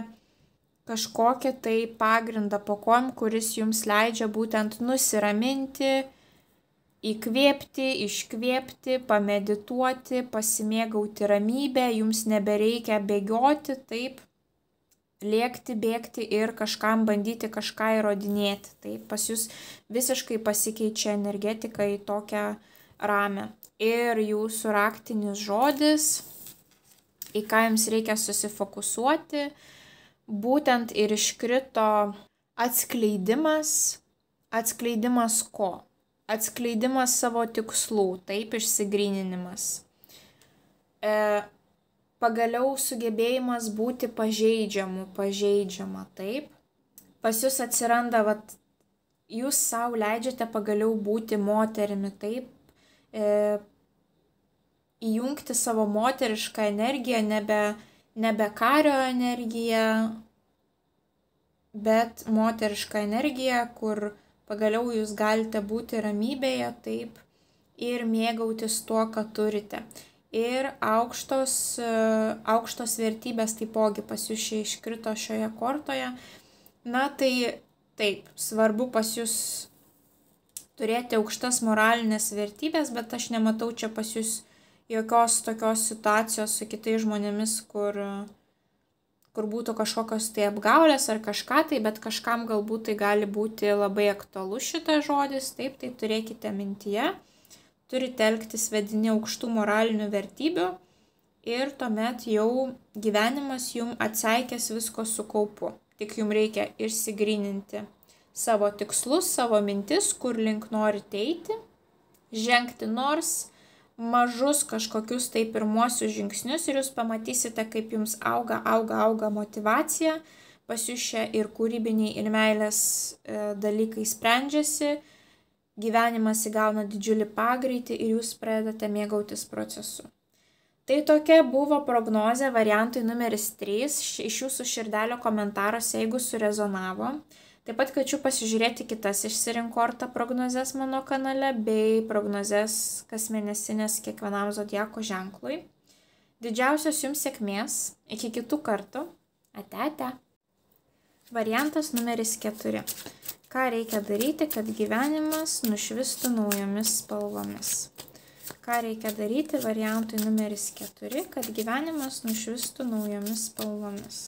kažkokią tai pagrindą po kojom, kuris jums leidžia būtent nusiraminti, įkvėpti, iškvėpti, pamedituoti, pasimėgauti ramybę, jums nebereikia bėgioti, taip, lėkti, bėgti ir kažkam bandyti kažką įrodinėti. Taip, pas jūs visiškai pasikeičia energetika į tokią ramę. Ir jūsų raktinis žodis, į ką jums reikia susifokusuoti, būtent ir iškrito atskleidimas. Atskleidimas ko? Atskleidimas savo tikslų, taip, išsigryninimas. Pagaliau sugebėjimas būti pažeidžiama, taip. Pas jūs atsiranda, jūs savo leidžiate pagaliau būti moterimi, taip. Įjungti savo moterišką energiją, nebe kario energiją, bet moterišką energiją, kur pagaliau jūs galite būti ramybėje, taip, ir mėgautis tuo, ką turite. Ir aukštos vertybės taipogi pas jūs čia iškrito šioje kortoje. Na tai taip, svarbu pas jūs turėti aukštas moralinės vertybės, bet aš nematau čia pas jūs jokios tokios situacijos su kitais žmonėmis, kur būtų kažkokios tai apgaulės ar kažką tai, bet kažkam galbūt tai gali būti labai aktualus šitas žodis, taip, tai turėkite mintyje. Turite elgtis vedini aukštų moralinių vertybių ir tuomet jau gyvenimas jums atseikės visko su kaupu. Tik jums reikia išsigryninti savo tikslus, savo mintis, kur link norite eiti, žengti nors mažus kažkokius tai pirmuosius žingsnius ir jūs pamatysite, kaip jums auga motyvacija, pas jūs čia ir kūrybiniai, ir meilės dalykai sprendžiasi, gyvenimas įgauna didžiulį pagreitį ir jūs pradedate mėgautis procesu. Tai tokia buvo prognozė variantui numeris 3 iš jūsų širdelio komentaruose, jeigu surezonavo. Taip pat kviečiu pasižiūrėti kitas išsirink kortą prognozes mano kanale bei prognozes kasmėnesinės kiekvienam zodiako ženklui. Didžiausios jums sėkmės, iki kitų kartų, ate. Variantas numeris 4. Ką reikia daryti, kad gyvenimas nušvistų naujomis spalvomis? Ką reikia daryti variantui numeris 4, kad gyvenimas nušvistų naujomis spalvomis?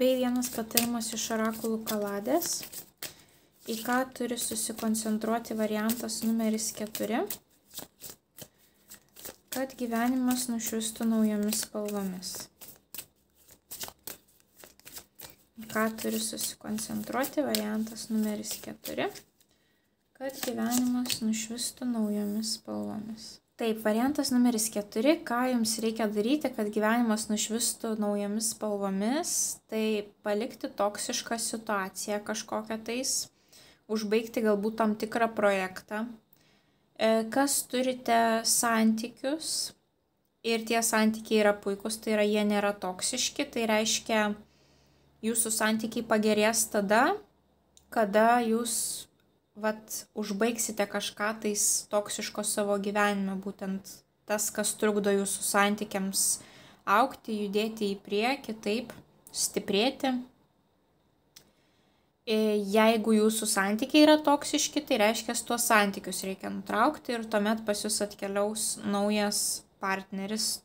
Bei vienas patarimas iš orakulų kaladės, į ką turi susikoncentruoti variantas numeris 4, kad gyvenimas nušvistų naujomis spalvomis. Į ką turi susikoncentruoti variantas numeris 4, kad gyvenimas nušvistų naujomis spalvomis. Taip, variantas numeris 4, ką jums reikia daryti, kad gyvenimas nušvistų naujomis spalvomis, tai palikti toksišką situaciją kažkokią tais, užbaigti galbūt tam tikrą projektą, Kas turite santykius ir tie santykiai yra puikus, tai yra jie nėra toksiški, tai reiškia jūsų santykiai pagerės tada, kada jūs užbaigsite kažką tais toksiško savo gyvenime, būtent tas, kas trukdo jūsų santykiams augti, judėti į priekį, taip, stiprėti. Jeigu jūsų santykiai yra toksiški, tai reiškia, tuos santykius reikia nutraukti ir tuomet pas jūs atkeliaus naujas partneris,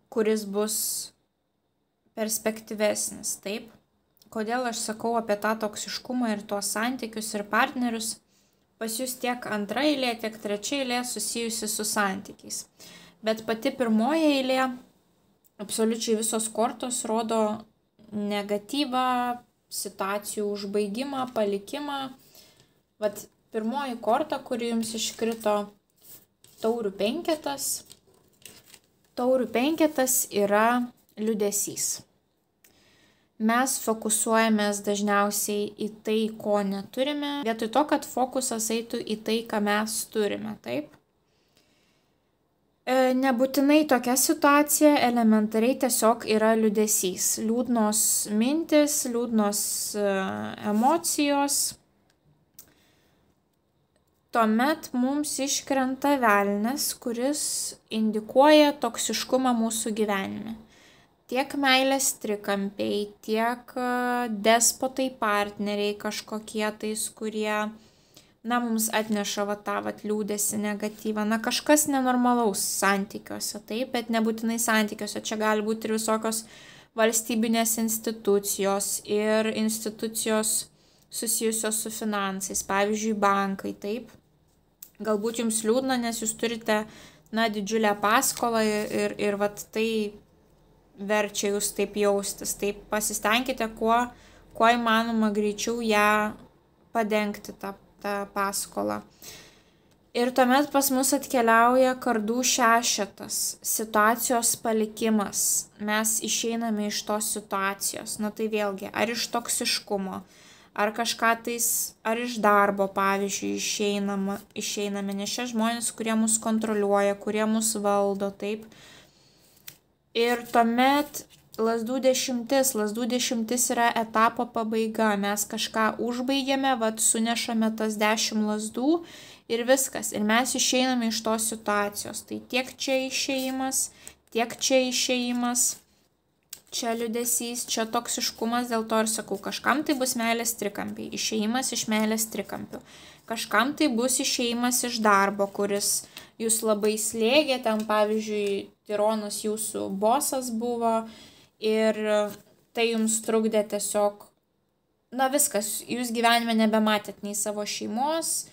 kuris bus perspektyvesnis, taip. Kodėl aš sakau apie tą toksiškumą ir tuos santykius ir partnerius, pas jūs tiek antra eilė, tiek trečia eilė susijusi su santykiais. Bet pati pirmoji eilė, absoliučiai visos kortos rodo negatyvą, situacijų užbaigimą, palikimą. Pirmoji korta, kuri jums iškrito, taurių penketas. Taurių penketas yra liūdesys. Mes fokusuojamės dažniausiai į tai, ko neturime, vietoj to, kad fokusas eitų į tai, ką mes turime, taip? Nebūtinai tokia situacija, elementariai tiesiog yra liūdesys. Liūdnos mintis, liūdnos emocijos. Tuomet mums iškrenta velnias, kuris indikuoja toksiškumą mūsų gyvenime. Tiek meilės trikampiai, tiek despotai partneriai kažkokie tais, kurie mums atneša tą liūdesį, negatyvą. Kažkas nenormalaus santykiuose, taip, bet nebūtinai santykiuose. Čia gali būti ir visokios valstybinės institucijos ir institucijos susijusios su finansais, pavyzdžiui, bankai, taip. Galbūt jums liūdna, nes jūs turite, didžiulę paskolą ir tai verčia jūs taip jaustis. Taip pasistengkite kuo įmanoma greičiau ją padengti tą paskolą. Ir tuomet pas mus atkeliauja kardų šešetas, situacijos palikimas. Mes išeiname iš tos situacijos. Tai vėlgi, ar iš toksiškumo, ar kažką tais, ar iš darbo, pavyzdžiui, išeiname, nes šie žmonės, kurie mus kontroliuoja, kurie mus valdo, taip. Ir tuomet lazdų dešimtis yra etapo pabaiga, mes kažką užbaigėme, sunešame tas 10 lazdų ir viskas, ir mes išeiname iš tos situacijos, tai tiek čia išėjimas, tiek čia išėjimas, čia liūdesys, čia toksiškumas, dėl to ir sakau, kažkam tai bus meilės trikampiai, išėjimas iš meilės trikampių, kažkam tai bus išėjimas iš darbo, kuris jūs labai slėgė, ten pavyzdžiui, tironas jūsų bosas buvo, ir tai jums trukdė tiesiog, viskas, jūs gyvenime nebematėt nei savo šeimos,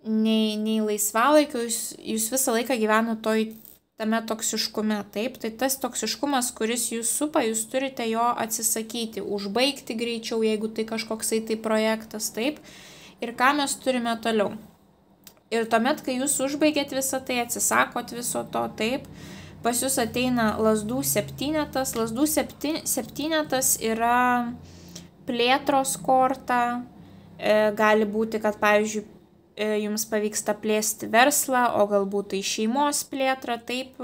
nei laisvalaikio, jūs visą laiką gyveno tame toksiškume, taip, tai tas toksiškumas, kuris jūs supa, jūs turite jo atsisakyti, užbaigti greičiau, jeigu tai kažkoksai tai projektas, taip, ir ką mes turime toliau. Ir tuomet, kai jūs užbaigėt visą tai, atsisakot viso to, taip, pas jūs ateina lazdų septynetas. Lazdų septynetas yra plėtros korta. Gali būti, kad, pavyzdžiui, jums pavyksta plėsti verslą, o galbūt tai šeimos plėtra, taip,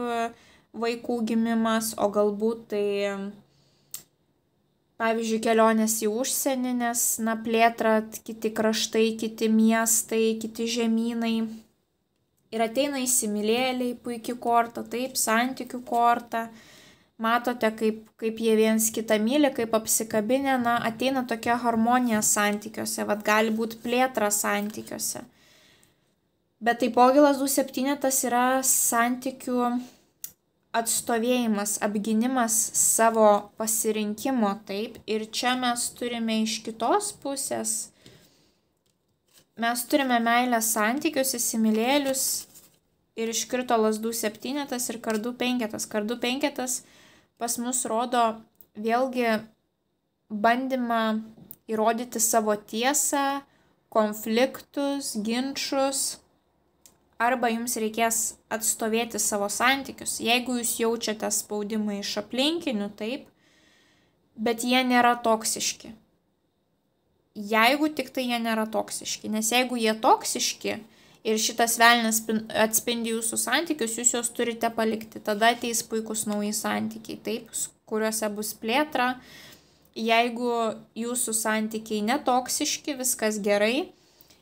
vaikų gimimas, o galbūt tai, pavyzdžiui, kelionės į užsienį, nes, plėtra, kiti kraštai, kiti miestai, kiti žemynai. Ir ateina įsimylėliai, puikiai korta, taip, santykių korta. Matote, kaip jie viens kitą myli, kaip apsikabinę, ateina tokia harmonija santykiuose, gali būti plėtra santykiuose. Bet taipogi lazdų septynetas yra santykių atstovėjimas, apgynimas savo pasirinkimo, taip. Ir čia mes turime iš kitos pusės. Mes turime meilės santykius, įsimylėlius ir iškrito lazdų septynetas ir kardų penketas. Kardų penketas pas mus rodo vėlgi bandymą įrodyti savo tiesą, konfliktus, ginčus, arba jums reikės atstovėti savo santykius. Jeigu jūs jaučiate spaudimą iš aplinkinių, taip, bet jie nėra toksiški. jeigu tik tai jie nėra toksiški. Nes jeigu jie toksiški ir šitas velnias atspindi jūsų santykius, jūs juos turite palikti. Tada ateis puikus nauji santykiai, taip, kuriuose bus plėtra. Jeigu jūsų santykiai netoksiški, viskas gerai,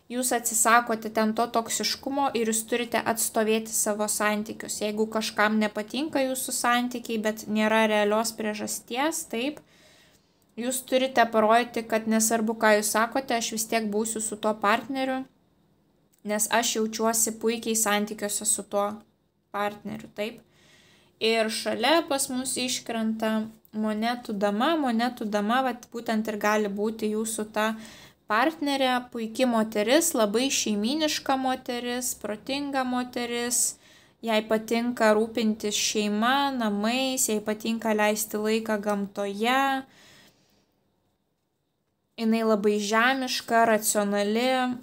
jūs atsisakote ten to toksiškumo ir jūs turite atstovėti savo santykius. Jeigu kažkam nepatinka jūsų santykiai, bet nėra realios priežasties, taip, jūs turite parodyti, kad nesvarbu, ką jūs sakote, aš vis tiek būsiu su tuo partneriu, nes aš jaučiuosi puikiai santykiuose su tuo partneriu, taip. Ir šalia pas mus iškrenta monetų dama. Monetų dama, vat, būtent ir gali būti jūsų ta partnerė, puikia moteris, labai šeimyniška moteris, protinga moteris, jai patinka rūpintis šeima, namais, jai patinka leisti laiką gamtoje. Jinai labai žemiška, racionali.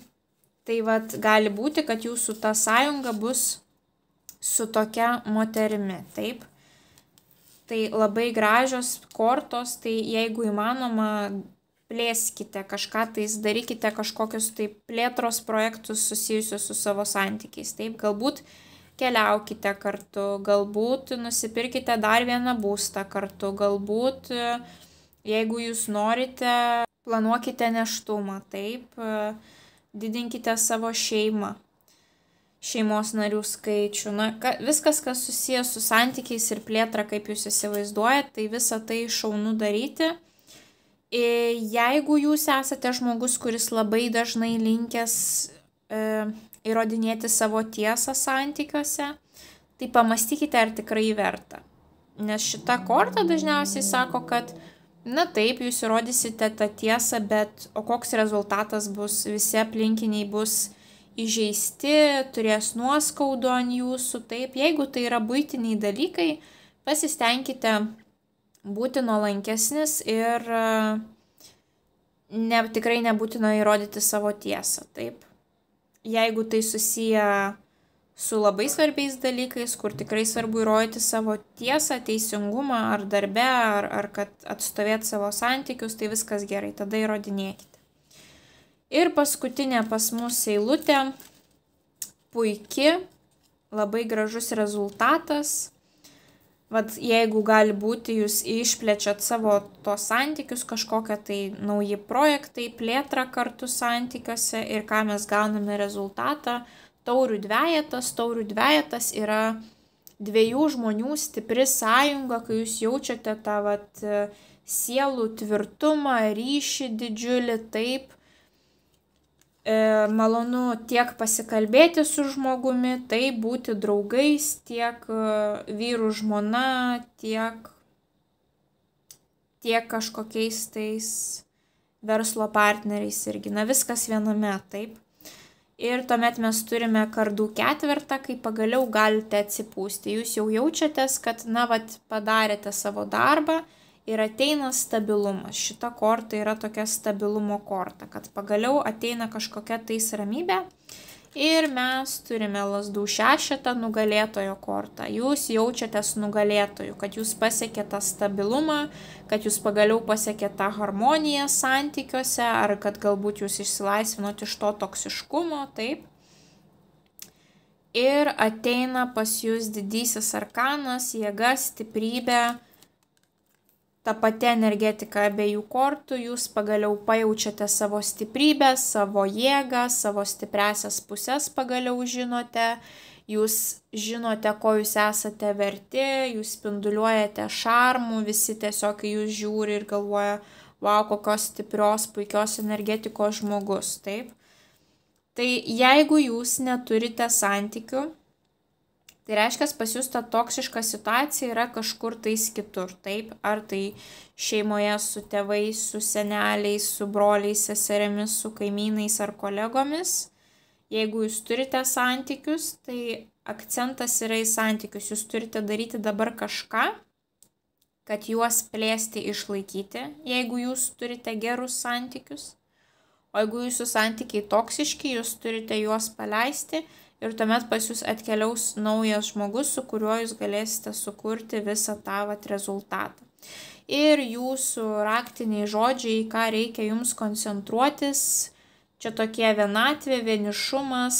Tai vat, gali būti, kad jūsų ta sąjunga bus su tokia moterimi, taip. Tai labai gražios kortos, tai jeigu įmanoma, plėskite kažką, tais darykite kažkokius tai plėtros projektus susijusius su savo santykiais, taip. Galbūt keliaukite kartu, galbūt nusipirkite dar vieną būstą kartu, galbūt, jeigu jūs norite, planuokite nėštumą, taip, didinkite savo šeimą, šeimos narių skaičių. Na, viskas, kas susijęs su santykiais ir plėtra, kaip jūs įsivaizduojate, tai visą tai šaunu daryti. Jeigu jūs esate žmogus, kuris labai dažnai linkęs įrodinėti savo tiesą santykiuose, tai pamastykite, ar tikrai verta. Nes šita korta dažniausiai sako, kad na taip, jūs įrodysite tą tiesą, bet o koks rezultatas bus, visi aplinkiniai bus įžeisti, turės nuoskaudų ant jūsų, taip. Jeigu tai yra buitiniai dalykai, pasistengkite būti nuolankesnis ir tikrai nebūtina įrodyti savo tiesą, taip. Jeigu tai susiję su labai svarbiais dalykais, kur tikrai svarbu įrodyti savo tiesą, teisingumą ar darbe, ar kad atstovėt savo santykius, tai viskas gerai, tada įrodinėkite. Ir paskutinė pas mus eilutė, puiki, labai gražus rezultatas. Vat jeigu gali būti, jūs išplečiat savo tos santykius, kažkokią tai nauji projektai, plėtrą kartu santykiuose ir ką mes gauname rezultatą. Taurių dvejetas. Taurių dvejetas yra dviejų žmonių stipri sąjunga, kai jūs jaučiate tą vat, sielų tvirtumą, ryšį didžiulį, taip. Malonu tiek pasikalbėti su žmogumi, taip, būti draugais, tiek vyrų žmona, tiek kažkokiais tais verslo partneriais irgi. Na, viskas viename, taip. Ir tuomet mes turime kardų ketvertą, kai pagaliau galite atsipūsti. Jūs jau jaučiatės, kad, na, vat, padarėte savo darbą ir ateina stabilumas. Šita korta yra tokia stabilumo korta, kad pagaliau ateina kažkokia tais ramybė. Ir mes turime lazdų šešetą, nugalėtojo kortą. Jūs jaučiatės nugalėtojų, kad jūs pasiekėte tą stabilumą, kad jūs pagaliau pasiekėte tą harmoniją santykiuose, ar kad galbūt jūs išsilaisvinot iš to toksiškumo, taip. Ir ateina pas jūs didysis arkanas, jėga, stiprybė, ta pati energetika abiejų kortų, jūs pagaliau pajaučiate savo stiprybę, savo jėgą, savo stipriasias pusės pagaliau žinote, jūs žinote, ko jūs esate verti, jūs spinduliuojate šarmų, visi tiesiog jūs žiūri ir galvoja, wow, kokios stiprios, puikios energetikos žmogus, taip. Tai jeigu jūs neturite santykių, tai reiškia, pas jūs ta toksiška situacija yra kažkur tais kitur, taip? Ar tai šeimoje su tėvais, su seneliais, su broliais, seserimis, su kaimynais ar kolegomis. Jeigu jūs turite santykius, tai akcentas yra į santykius. Jūs turite daryti dabar kažką, kad juos plėsti, išlaikyti, jeigu jūs turite gerus santykius. O jeigu jūsų santykiai toksiški, jūs turite juos paleisti. Ir tuomet pas jūs atkeliaus naujas žmogus, su kuriuo jūs galėsite sukurti visą tą vat rezultatą. ir jūsų raktiniai žodžiai, ką reikia jums koncentruotis. Čia tokie vienatvė, vienišumas,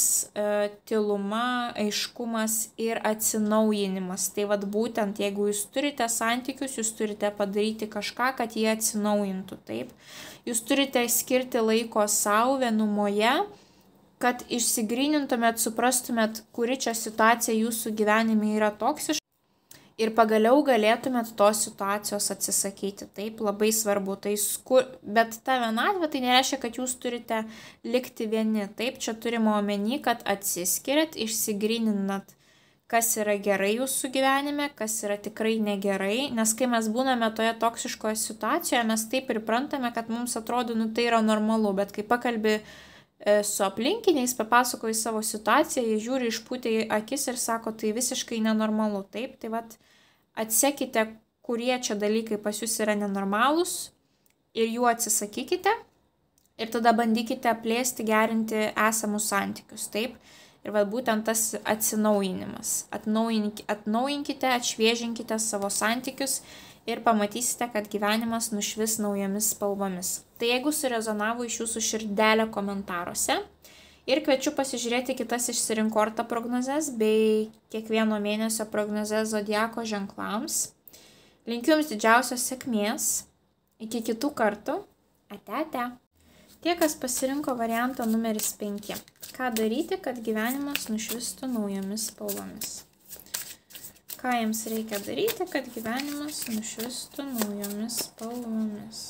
tyluma, aiškumas ir atsinaujinimas. Tai vat būtent, jeigu jūs turite santykius, jūs turite padaryti kažką, kad jie atsinaujintų, taip. Jūs turite skirti laiko savo vienumoje, kad išsigrynintumėt, suprastumėt, kuri čia situacija jūsų gyvenime yra toksiška. Ir pagaliau galėtumėt tos situacijos atsisakyti. Taip, labai svarbu. Bet ta vienatvė tai nereiškia, kad jūs turite likti vieni. Taip, čia turime omeny, kad atsiskiriat, išsigryninat, kas yra gerai jūsų gyvenime, kas yra tikrai negerai. Nes kai mes būname toje toksiškoje situacijoje, mes taip priprantame, kad mums atrodo, tai yra normalu. Bet kai pakalbi su aplinkiniais, papasakoji savo situaciją, jie žiūri išpūtę į akis ir sako, tai visiškai nenormalu. Taip, tai vat atsekite, kurie čia dalykai pas jūs yra nenormalūs ir jų atsisakykite ir tada bandykite plėsti, gerinti esamus santykius. Taip, ir vat būtent tas atsinaujinimas. Atnaujinkite, atšviežinkite savo santykius ir pamatysite, kad gyvenimas nušvis naujomis spalvomis. Tai jeigu surezonavo iš jūsų širdelę komentaruose ir kviečiu pasižiūrėti kitas išsirink kortą prognozes bei kiekvieno mėnesio prognozes zodiako ženklams. Linkiu jums didžiausios sėkmės. Iki kitų kartų. Ate. Tie, kas pasirinko variantą numeris 5. Ką daryti, kad gyvenimas nušvistų naujomis spalvomis? Ką jiems reikia daryti, kad gyvenimas nušvistų naujomis spalvomis?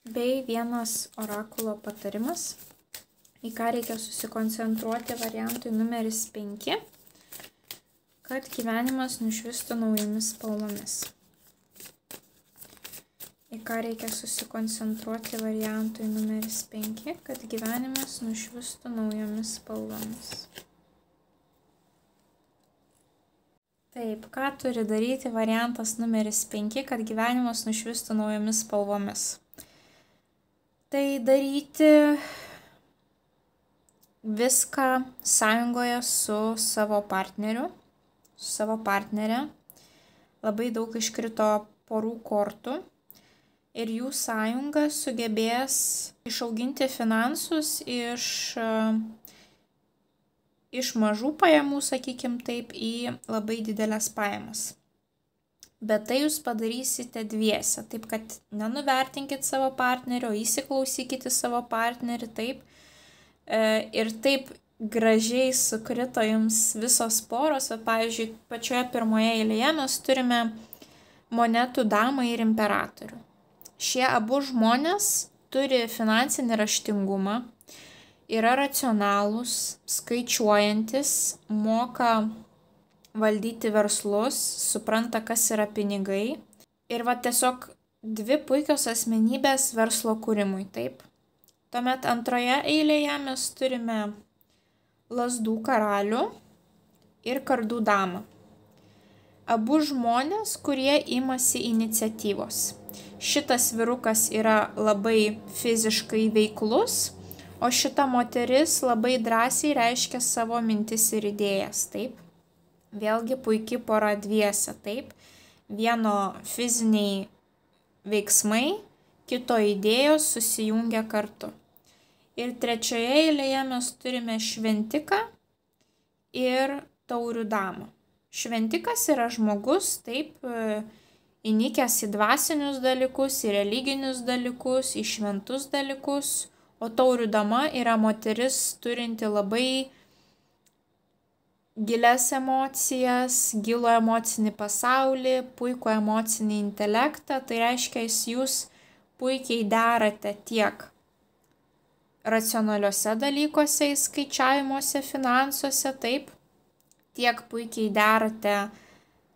Bei vienas orakulo patarimas, į ką reikia susikoncentruoti variantui numeris 5, kad gyvenimas nušvistų naujomis spalvomis. Į ką reikia susikoncentruoti variantui numeris 5, kad gyvenimas nušvistų naujomis spalvomis. Taip, ką turi daryti variantas numeris 5, kad gyvenimas nušvistų naujomis spalvomis? Tai daryti viską sąjungoje su savo partneriu, su savo partnerė. Labai daug iškrito porų kortų ir jų sąjunga sugebės išauginti finansus iš mažų pajamų, sakykim taip, į labai didelės pajamas. Bet tai jūs padarysite dviese, taip kad nenuvertinkit savo partnerio, įsiklausykite savo partnerį, taip. Ir taip gražiai sukrito jums visos poros, o pavyzdžiui, pačioje pirmoje eilėje mes turime monetų damą ir imperatorių. Šie abu žmonės turi finansinį raštingumą, yra racionalūs, skaičiuojantis, moka valdyti verslus, supranta, kas yra pinigai. Ir va tiesiog dvi puikios asmenybės verslo kūrimui, taip. Tuomet antroje eilėje mes turime lazdų karalių ir kardų damą. abu žmonės, kurie imasi iniciatyvos. Šitas vyrukas yra labai fiziškai veiklus, o šita moteris labai drąsiai reiškia savo mintis ir idėjas, taip. Vėlgi puikiai pora dviese, taip. Vieno fiziniai veiksmai, kito idėjos susijungia kartu. Ir trečioje eilėje mes turime šventiką ir taurių damą. Šventikas yra žmogus, taip, įnikęs į dvasinius dalykus, į religinius dalykus, į šventus dalykus, o taurių dama yra moteris turinti labai gilias emocijas, gilų emocinį pasaulį, puikų emocinį intelektą. Tai reiškia, jūs puikiai derate tiek racionaliuose dalykuose, įskaičiavimuose, finansuose, taip, tiek puikiai derate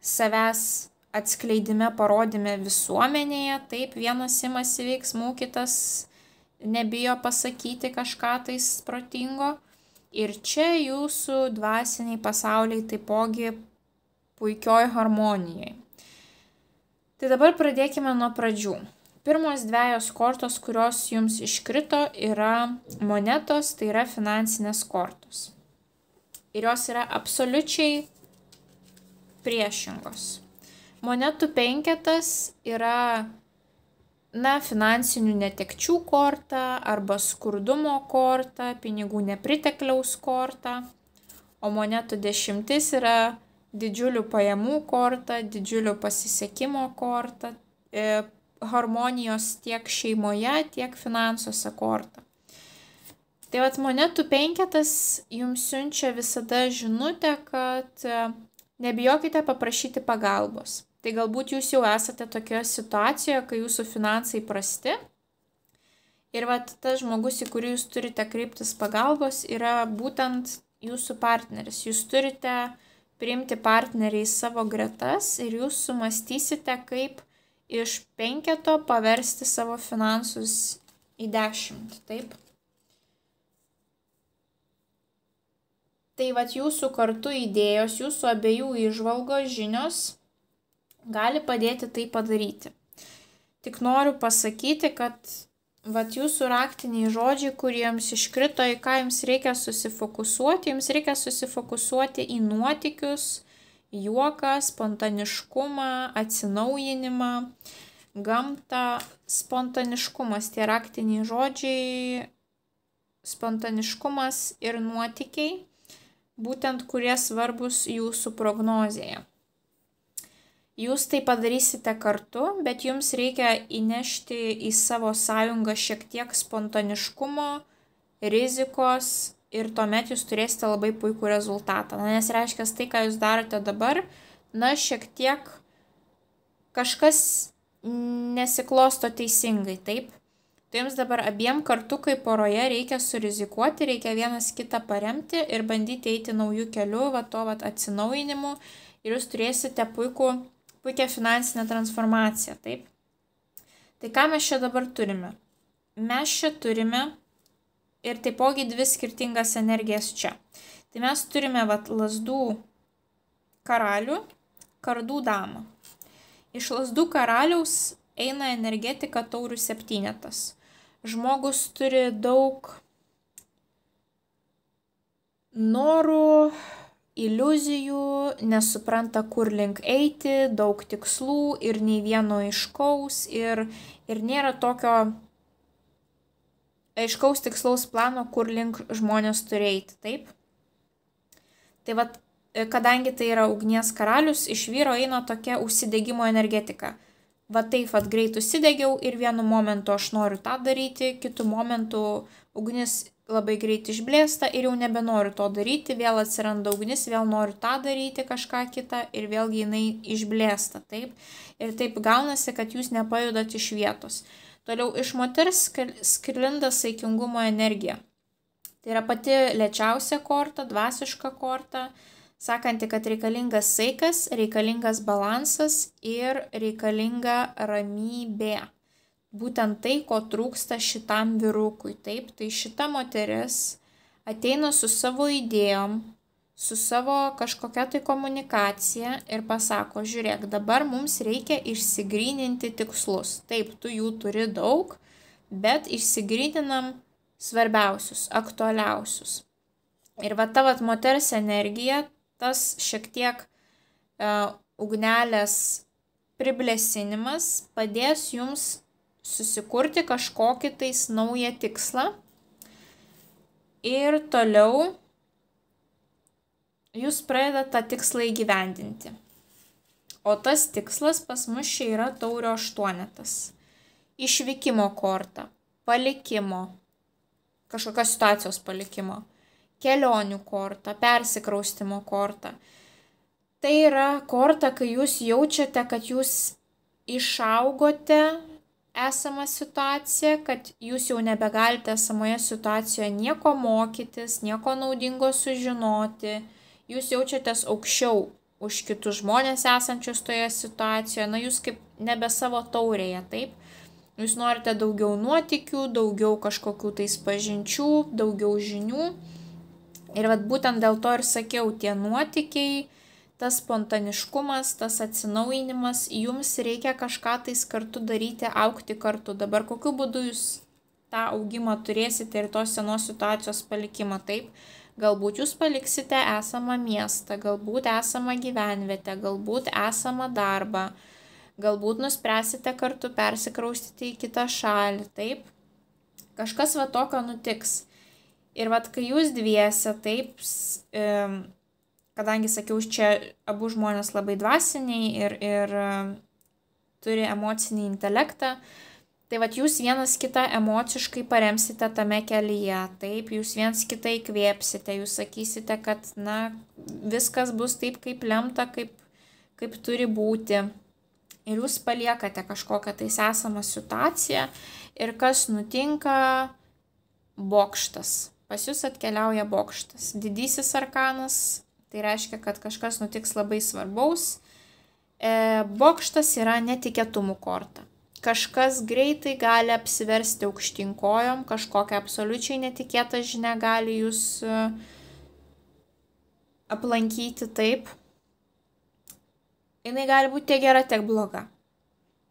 savęs atskleidime, parodime visuomenėje, taip, vienas imasi veiksmų, kitas nebijo pasakyti kažką tais protingo. Ir čia jūsų dvasiniai pasauliai taipogi puikioj harmonijai. Tai dabar pradėkime nuo pradžių. Pirmos dvejos kortos, kurios jums iškrito, yra monetos, tai yra finansinės kortos. Ir jos yra absoliučiai priešingos. Monetų penketas yra finansinių netekčių korta arba skurdumo korta, pinigų nepritekliaus korta, o monetų 10 yra didžiulių pajamų korta, didžiulių pasisekimo korta, harmonijos tiek šeimoje, tiek finansuose korta. Tai monetų penketas jums siunčia visada žinutę, kad nebijokite paprašyti pagalbos. Tai galbūt jūs jau esate tokioje situacijoje, kai jūsų finansai prasti. Ir tas žmogus, į kurį jūs turite kreiptis pagalbos, yra būtent jūsų partneris. Jūs turite priimti partnerį į savo gretas ir jūs sumastysite, kaip iš 5 paversti savo finansus į 10. Taip? Tai jūsų kartu idėjos, jūsų abiejų įžvalgos, žinios gali padėti tai padaryti. Tik noriu pasakyti, kad jūsų raktiniai žodžiai, kuriems iškrito, į ką jums reikia susifokusuoti į nuotykius, juoką, spontaniškumą, atsinaujinimą, gamtą, spontaniškumas, tie raktiniai žodžiai, spontaniškumas ir nuotykiai, būtent kurie svarbus jūsų prognozėje. Jūs tai padarysite kartu, bet jums reikia įnešti į savo sąjungą šiek tiek spontaniškumo, rizikos ir tuomet jūs turėsite labai puikų rezultatą. Nes reiškia, tai, ką jūs darote dabar, šiek tiek kažkas nesiklosto teisingai, taip? Tai jums dabar abiem kartu kaip poroje reikia surizikuoti, reikia vienas kitą paremti ir bandyti eiti naujų kelių, atsinaujinimu ir jūs turėsite puikią finansinę transformaciją, taip? Tai ką mes čia dabar turime? Mes čia turime ir taipogi dvi skirtingas energijas čia. Tai mes turime lazdų karalių, kardų damą. Iš lazdų karaliaus eina energetika taurių 7. Žmogus turi daug norų, iliuzijų, nesupranta, kur link eiti, daug tikslų ir nei vieno aiškaus ir nėra tokio aiškaus tikslaus plano, kur link žmonės turi eiti, taip? Tai kadangi tai yra ugnies karalius, iš vyro eina tokia užsidegimo energetika. Greit užsidegiau ir vienu momentu aš noriu tą daryti, kitu momentu ugnis labai greit išblėsta ir jau nebenoriu to daryti, vėl atsiranda ugnis, vėl noriu tą daryti kažką kitą ir vėlgi jinai išblėsta, taip? Ir taip gaunasi, kad jūs nepajudat iš vietos. Toliau iš moters sklinda saikingumo energija. Tai yra pati lėčiausia korta, dvasiška korta, sakanti, kad reikalingas saikas, reikalingas balansas ir reikalinga ramybė. Būtent tai, ko trūksta šitam vyrukui, taip? Tai šita moteris ateina su savo idėjom, su savo kažkokia tai komunikacija ir pasako, žiūrėk, dabar mums reikia išsigryninti tikslus. Taip, tu jų turi daug, bet išsigryninam svarbiausius, aktualiausius. Ir va ta moters energija, tas šiek tiek ugnelės priblėsinimas padės jums susikurti kažkokį tais naują tikslą ir toliau jūs pradedate tą tikslą įgyvendinti. O tas tikslas pas mus čia yra taurio aštuonetas. Išvykimo korta, palikimo, kažkokios situacijos palikimo, kelionių korta, persikraustimo korta. Tai yra korta, kai jūs jaučiate, kad jūs išaugote esamą situaciją, kad jūs jau nebegalite esamoje situacijoje nieko mokytis, nieko naudingo sužinoti. Jūs jaučiatės aukščiau už kitus žmonės esančius toje situacijoje, jūs kaip nebe savo taurėje, taip? Jūs norite daugiau nuotykių, daugiau kažkokių tais pažinčių, daugiau žinių. Ir būtent dėl to ir sakiau, tie nuotykiai, tas spontaniškumas, tas atsinaujinimas, jums reikia kažką tais kartu daryti, augti kartu. Dabar kokiu būdu jūs tą augimą turėsite ir tos senos situacijos palikimą, taip? Galbūt jūs paliksite esamą miestą, galbūt esamą gyvenvietę, galbūt esamą darbą, galbūt nuspręsite kartu persikraustyti į kitą šalį, taip? Kažkas tokio nutiks. Ir kai jūs dviese, taip, kadangi sakiau, čia abu žmonės labai dvasiniai ir turi emocinį intelektą, tai jūs vienas kitą emociškai paremsite tame kelyje, taip, jūs vienas kitą įkvėpsite, jūs sakysite, kad, viskas bus taip, kaip lemta, kaip turi būti. Ir jūs paliekate kažkokią tais esamą situaciją ir kas nutinka, bokštas. Pas jūs atkeliauja bokštas. Didysis arkanas, tai reiškia, kad kažkas nutiks labai svarbaus. Bokštas yra netikėtumų korta. Kažkas greitai gali apsiversti aukštyn kojom, kažkokia absoliučiai netikėta žinia gali jūs aplankyti, taip. Jinai gali būti tiek gera, tiek bloga,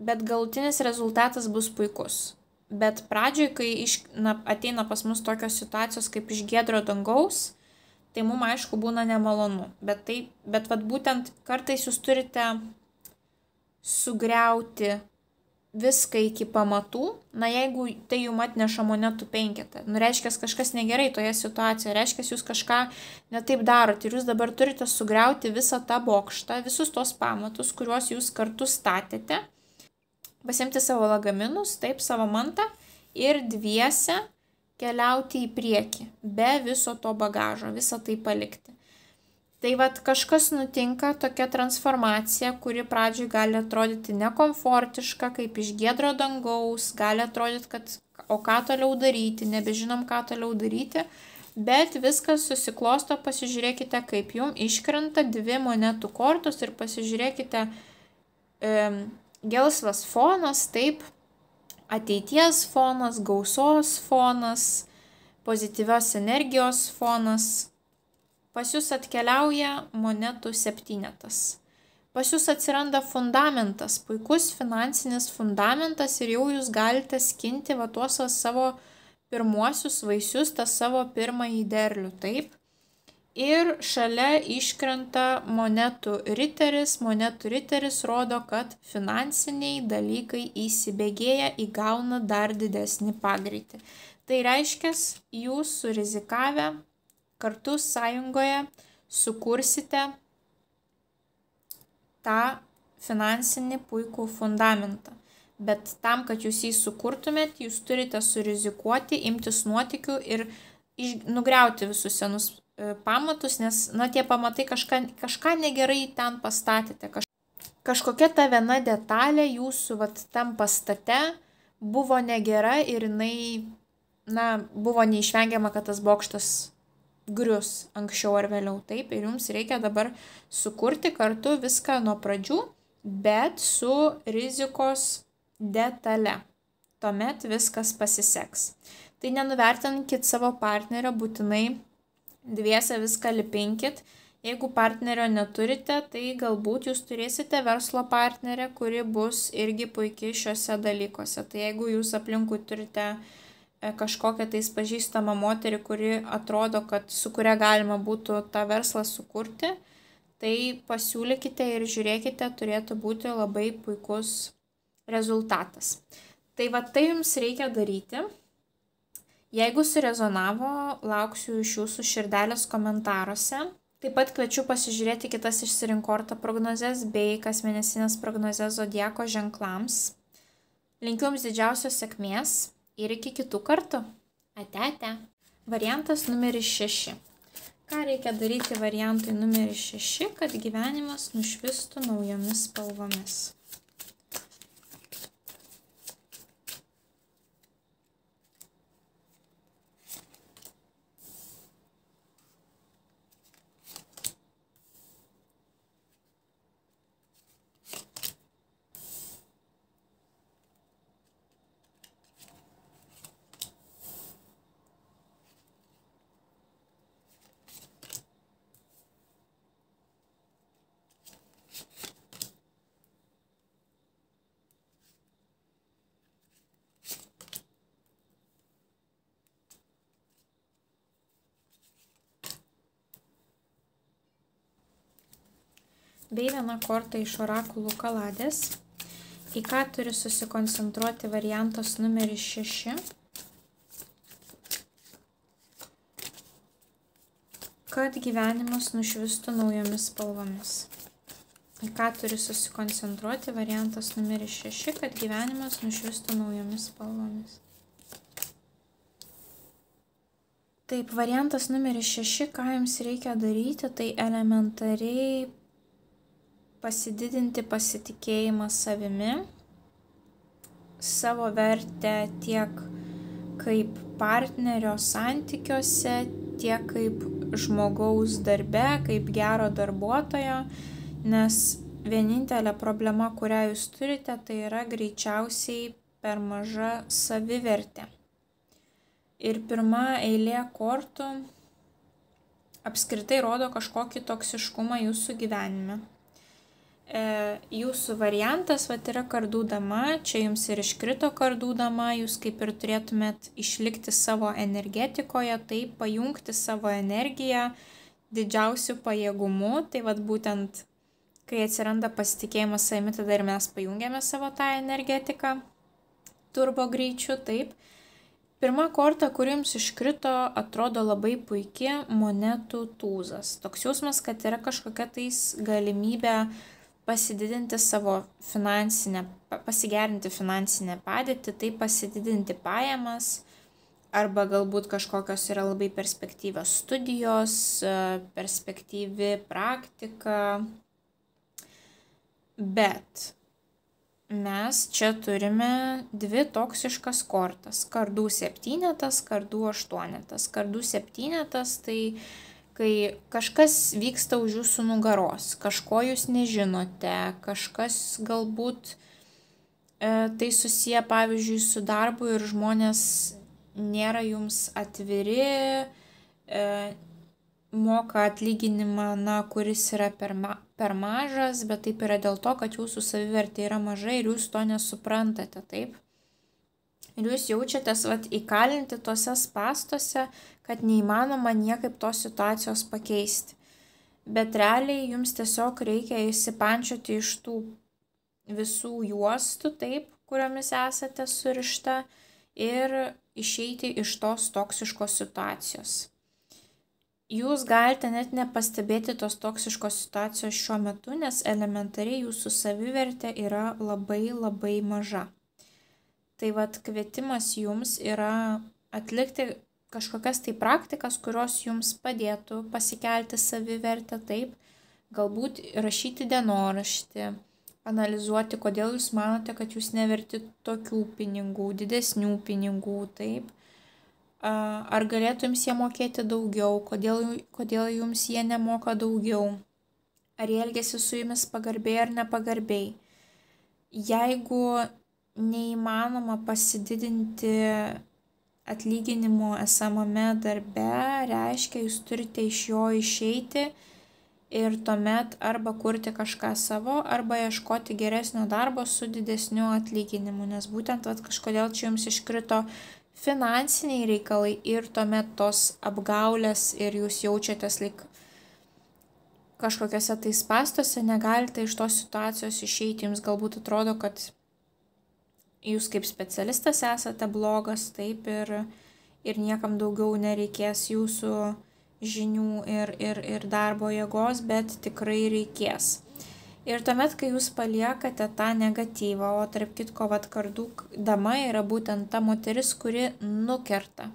bet galutinis rezultatas bus puikus. Bet pradžioj, kai ateina pas mus tokios situacijos kaip iš giedro dangaus, tai mums aišku būna nemalonu. Bet būtent kartais jūs turite sugriauti viską iki pamatų, jeigu tai jums atneša monetų penketą. Reiškia, kažkas negerai toje situacijoje, reiškia, jūs kažką netaip darot ir jūs dabar turite sugriauti visą tą bokštą, visus tos pamatus, kuriuos jūs kartu statėte, pasiimti savo lagaminus, taip, savo mantą ir dviese keliauti į priekį, be viso to bagažo, visą tai palikti. Tai kažkas nutinka, tokia transformacija, kuri pradžioj gali atrodyti nekomfortiška, kaip iš giedro dangaus, gali atrodyti, kad o ką toliau daryti, nebežinom, ką toliau daryti, bet viskas susiklosto, pasižiūrėkite, kaip jums iškrenta dvi monetų kortos ir pasižiūrėkite, gelsvas fonas, taip, ateities fonas, gausos fonas, pozityvios energijos fonas. Pas jūs atkeliauja monetų septynetas. Pas jūs atsiranda fundamentas, puikus finansinis fundamentas ir jau jūs galite skinti tuos savo pirmuosius vaisius, tą savo pirmąjį derlių, taip. Ir šalia iškrenta monetų riteris. Monetų riteris rodo, kad finansiniai dalykai įsibėgėja, įgauna dar didesnį pagreitį. Tai reiškia, jūs surizikavę kartu sąjungoje sukursite tą finansinį puikų fundamentą. Bet tam, kad jūs jį sukurtumėt, jūs turite surizikuoti, imtis nuotykių ir nugriauti visus senus pamatus, nes tie pamatai kažką negerai ten pastatėte. Kažkokia ta viena detalė jūsų tam pastate buvo negera ir jinai buvo neišvengiama, kad tas bokštas grius anksčiau ar vėliau, taip, ir jums reikia dabar sukurti kartu viską nuo pradžių, bet su rizikos detale. Tuomet viskas pasiseks. Tai nenuvertinkit savo partnerio būtinai dviese viską lipinkit. Jeigu partnerio neturite, tai galbūt jūs turėsite verslo partnerę, kuri bus irgi puikiai šiuose dalykuose. Tai jeigu jūs aplinkui turite kažkokią tais pažįstamą moterį, kuri atrodo, kad su kuria galima būtų tą verslą sukurti, tai pasiūlykite ir žiūrėkite, turėtų būti labai puikus rezultatas. Tai va tai jums reikia daryti. Jeigu surezonavo, lauksiu iš jūsų širdelės komentaruose. Taip pat kviečiu pasižiūrėti kitas Išsirink kortą prognozes bei kasmėnesinės prognozes zodiako ženklams. Linkiu jums didžiausios sėkmės ir iki kitų kartų. Ate, ate. Variantas numeris 6. Ką reikia daryti variantui numeris 6, kad gyvenimas nušvistų naujomis spalvomis? Bei viena korta iš orakulų kaladės. Į ką turi susikoncentruoti variantas numeris 6, kad gyvenimas nušvistų naujomis spalvomis. Į ką turi susikoncentruoti variantas numeris 6, kad gyvenimas nušvistų naujomis spalvomis. Taip, variantas numeris 6, ką jums reikia daryti, tai elementariai pasididinti pasitikėjimą savimi, savo vertę tiek kaip partnerio santykiuose, tiek kaip žmogaus darbe, kaip gero darbuotojo, nes vienintelė problema, kurią jūs turite, tai yra greičiausiai per maža savivertė. Ir pirma eilė kortų apskritai rodo kažkokį toksiškumą jūsų gyvenime. Jūsų variantas yra kardų dama, čia jums ir iškrito kardų dama, jūs kaip ir turėtumėt išlikti savo energetikoje, tai pajungti savo energiją didžiausių pajėgumų, tai būtent kai atsiranda pasitikėjimas savimi, tada ir mes pajungiame savo tą energetiką turbo greičiu, taip. Pirma korta, kuri jums iškrito, atrodo labai puikiai monetų tūzas. Toks jausmas, kad yra kažkokia tais galimybė pasididinti savo pasigerinti finansinę padėtį, tai pasididinti pajamas, arba galbūt kažkokios yra labai perspektyvios studijos, perspektyvi praktika. Bet mes čia turime dvi toksiškas kortas. Kardų 7, kardų 8. Kardų 7 tai kai kažkas vyksta už jūsų nugaros, kažko jūs nežinote, kažkas galbūt tai susiję, pavyzdžiui, su darbu ir žmonės nėra jums atviri, moka atlyginimą, kuris yra per mažas, bet taip yra dėl to, kad jūsų savivertė yra maža ir jūs to nesuprantate, taip? Ir jūs jaučiatės įkalinti tose spąstuose, kad neįmanoma niekaip tos situacijos pakeisti. Bet realiai jums tiesiog reikia įsipančioti iš tų visų juostų, taip, kuriomis esate surišta, ir išeiti iš tos toksiškos situacijos. Jūs galite net nepastebėti tos toksiškos situacijos šiuo metu, nes elementariai jūsų savivertė yra labai labai maža. Tai kvietimas jums yra atlikti kažkokias tai praktikas, kurios jums padėtų pasikelti savivertę, taip, galbūt rašyti dienoraštį, analizuoti, kodėl jūs manote, kad jūs neverti tokių pinigų, didesnių pinigų, taip, ar galėtų jums jie mokėti daugiau, kodėl jums jie nemoka daugiau, ar jie elgiasi su jumis pagarbiai ar nepagarbiai. Jeigu neįmanoma pasididinti atlyginimo esamame darbe reiškia, jūs turite iš jo išeiti ir tuomet arba kurti kažką savo, arba ieškoti geresnio darbo su didesniu atlyginimu, nes būtent kažkodėl čia jums iškrito finansiniai reikalai ir tuomet tos apgaulės ir jūs jaučiatės lyg kažkokiuose tai spąstuose, negalite iš tos situacijos išeiti, jums galbūt atrodo, kad jūs kaip specialistas esate blogas, taip, ir niekam daugiau nereikės jūsų žinių ir darbo jėgos, bet tikrai reikės. Ir tuomet, kai jūs paliekate tą negatyvą, o tarp kitko, kardų dama yra būtent ta moteris, kuri nukerta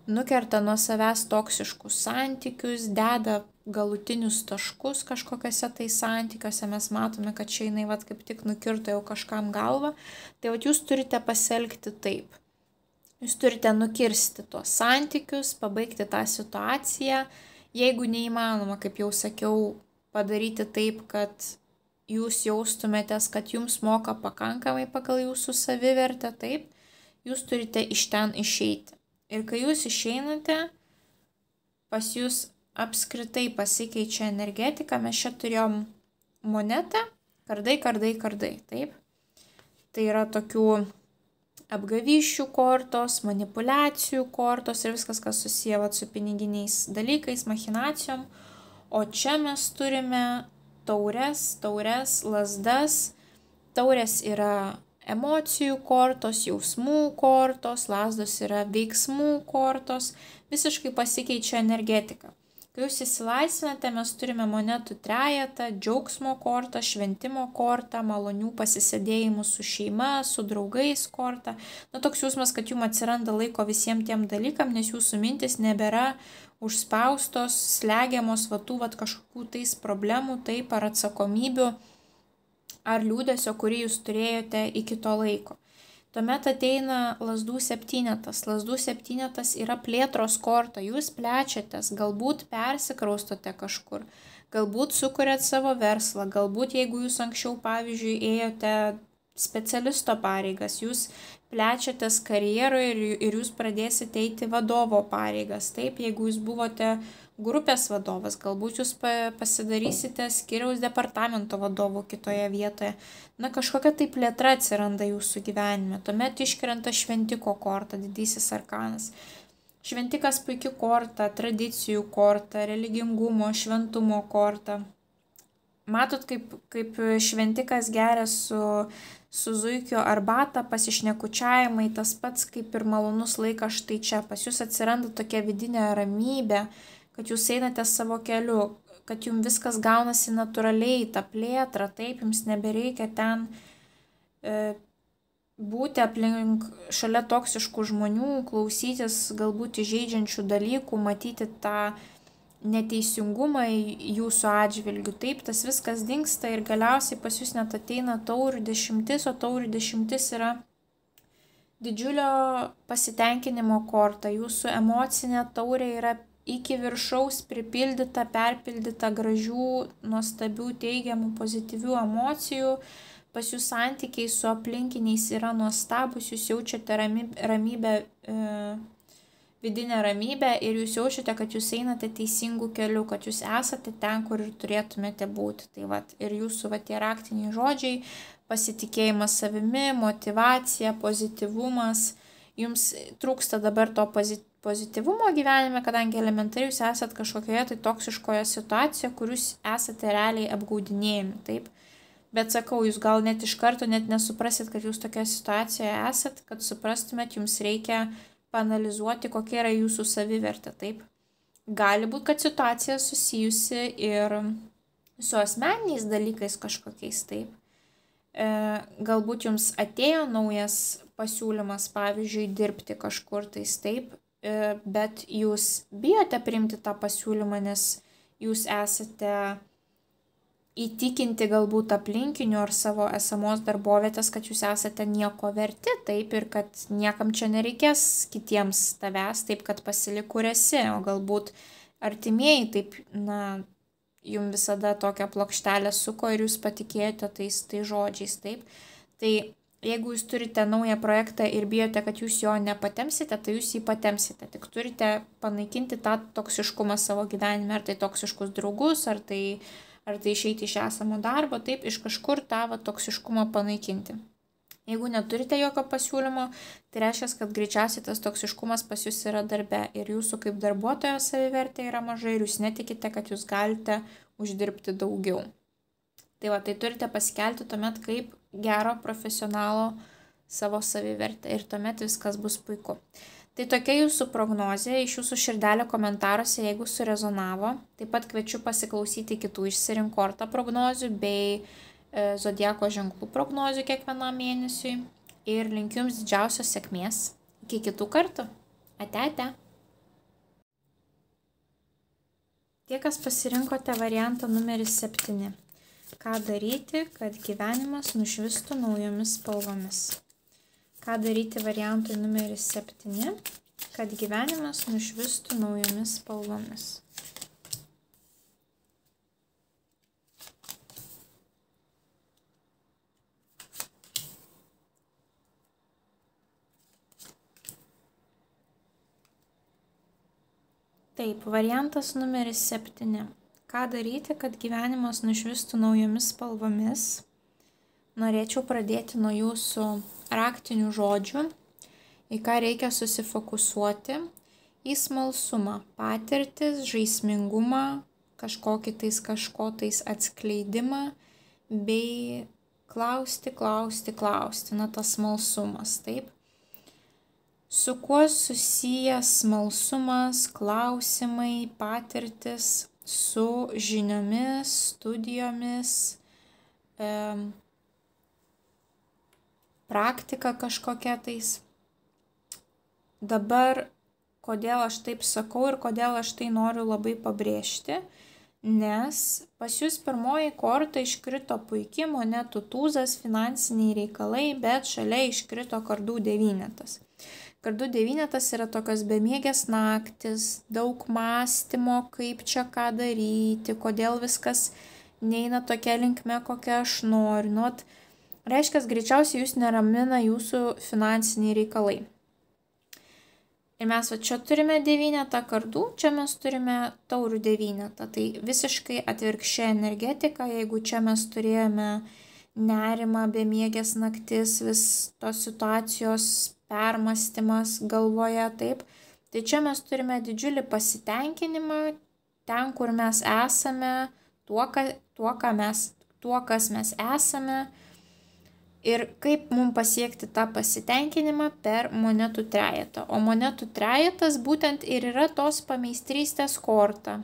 nuo savęs toksiškus santykius, deda galutinius taškus kažkokiuose tai santykiuose, mes matome, kad čia jinai kaip tik nukirto jau kažkam galvą, tai jūs turite pasielgti taip. Jūs turite nukirsti tuos santykius, pabaigti tą situaciją, jeigu neįmanoma, kaip jau sakiau, padaryti taip, kad jūs jaustumėtės, kad jums moka pakankamai pagal jūsų savivertę, taip, jūs turite iš ten išeiti. Ir kai jūs išeinate, pas jūs apskritai pasikeičia energetika, mes čia turėjom monetą, kardai, taip. Tai yra tokių apgavysčių kortos, manipulacijų kortos ir viskas, kas susiję su piniginiais dalykais, machinacijom. O čia mes turime taures, lazdas. Taurės yra emocijų kortos, jausmų kortos, lazdos yra veiksmų kortos, visiškai pasikeičia energetika. Kai jūs įsilaisvinate, mes turime monetų trejetą, džiaugsmo kortą, šventimo kortą, malonių pasisėdėjimų su šeima, su draugais kortą. Toks jausmas, kad jums atsiranda laiko visiems tiem dalykam, nes jūsų mintis nebėra užspaustos, slegiamos kažkokių tais problemų, taip, ar atsakomybių, ar liūdesio, kurį jūs turėjote iki to laiko. Tuomet ateina lazdų septynetas. Lazdų septynetas yra plėtros korta. Jūs plečiatės, galbūt persikraustote kažkur, galbūt sukuriat savo verslą, galbūt jeigu jūs anksčiau, pavyzdžiui, ėjote specialisto pareigas, jūs plečiatės karjeroje ir jūs pradėsite eiti vadovo pareigas. Taip, jeigu jūs buvote grupės vadovas, galbūt jūs pasidarysite skyriaus departamento vadovo kitoje vietoje. Kažkokia tai plėtra atsiranda jūsų gyvenime. Tuomet iškrenta šventiko korta, didysis arkanas. Šventikas puikia korta, tradicijų korta, religingumo, šventumo korta. Matot, kaip šventikas geria su zuikio arbatą, pasišnekučiavimai, tas pats kaip ir malonus laikas štai čia. Pas jūs atsiranda tokia vidinė ramybė, kad jūs einate savo keliu, kad jums viskas gaunasi natūraliai, ta plėtra, taip, jums nebereikia ten būti aplink šalia toksiškų žmonių, klausytis galbūt įžeidžiančių dalykų, matyti tą neteisingumą jūsų atžvilgių, taip, tas viskas dingsta ir galiausiai pas jūs net ateina taurių 10, o taurių 10 yra didžiulio pasitenkinimo korta, jūsų emocinė taurė yra iki viršaus pripildyta, perpildyta gražių, nuostabių, teigiamų, pozityvių emocijų, pas jūs santykiai su aplinkiniais yra nuostabus, jūs jaučiate ramybę, vidinę ramybę ir jūs jaučiate, kad jūs einate teisingų kelių, kad jūs esate ten, kur ir turėtumėte būti. Tai ir jūsų tie raktiniai žodžiai, pasitikėjimas savimi, motyvacija, pozityvumas, jums trūksta dabar to pozityvumo gyvenime, kadangi elementariai jūs esate kažkokioje tai toksiškoje situacijoje, kur jūs esate realiai apgaudinėjami, taip. Bet sakau, jūs gal net iš karto net nesuprasit, kad jūs tokioje situacijoje esat, kad suprastumėt, jums reikia paanalizuoti, kokia yra jūsų savivertė, taip. Gali būti, kad situacija susijusi ir su asmeniniais dalykais kažkokiais, taip. Galbūt jums atėjo naujas pasiūlymas, pavyzdžiui, dirbti kažkur tais, taip, bet jūs bijote priimti tą pasiūlymą, nes jūs esate įtikinti galbūt aplinkinių ar savo esamos darbovietės, kad jūs esate nieko verti, taip, ir kad niekam čia nereikės kitiems tavęs, taip, kad pasilik kur esi, o galbūt artimieji, taip, jums visada tokią plokštelę suko ir jūs patikėjote tais žodžiais, taip. Tai jeigu jūs turite naują projektą ir bijote, kad jūs jo nepatempsite, tai jūs jį patempsite. Tik turite panaikinti tą toksiškumą savo gyvenime, ar tai toksiškus draugus, ar tai išeiti iš esamo darbo, taip iš kažkur tą toksiškumą panaikinti. Jeigu neturite jokio pasiūlymo, tai reiškia, kad greičiausiai tas toksiškumas pas jūs yra darbe ir jūsų kaip darbuotojo savivertė yra mažai ir jūs netikite, kad jūs galite uždirbti daugiau. Tai turite pasikelti tuomet kaip gero profesionalo savo savivertę ir tuomet viskas bus puiku. Tai tokia jūsų prognozė, iš jūsų širdelio komentaruose, jeigu surezonavo. Taip pat kviečiu pasiklausyti kitų išsirink kortą prognozių bei zodiako ženklų prognozių kiekvienam mėnesiui. Ir linkiu jums didžiausios sėkmės. Iki kitų kartų. Ate. Tie, kas pasirinkote variantą numeris 7. Ką daryti, kad gyvenimas nušvistų naujomis spalvomis? Ką daryti variantui numeris 7, kad gyvenimas nušvistų naujomis spalvomis? Taip, variantas numeris 7. Ką daryti, kad gyvenimas nušvistų naujomis spalvomis? Norėčiau pradėti nuo jūsų raktinių žodžių, į ką reikia susifokusuoti, į smalsumą, patirtis, žaismingumą, kažkotais atskleidimą, bei klausti, tas smalsumas, taip. Su kuo susijęs smalsumas, klausimai, patirtis, su žiniomis, studijomis, praktika kažkokia tais. Dabar, kodėl aš taip sakau ir kodėl aš tai noriu labai pabrėžti, nes pas jūs pirmoji korta iškrito puikiai monetų tūzas, finansiniai reikalai, bet šalia iškrito kardų 9. Kardų 9 yra tokios bemiegės naktis, daug mąstymo, kaip čia ką daryti, kodėl viskas neina tokia linkme, kokia aš noriu. Reiškia, greičiausiai jūs neramina jūsų finansiniai reikalai. Ir mes čia turime 9 kardų, čia mes turime taurių 9. Tai visiškai atvirkščia energetika, jeigu čia mes turėjome nerimą, bemiegės naktis, vis tos situacijos permąstymas galvoje, taip. Tai čia mes turime didžiulį pasitenkinimą ten, kur mes esame, tuo, kas mes esame. Ir kaip mums pasiekti tą pasitenkinimą per monetų trejetą. O monetų trejetas būtent ir yra tos pameistrystės korta.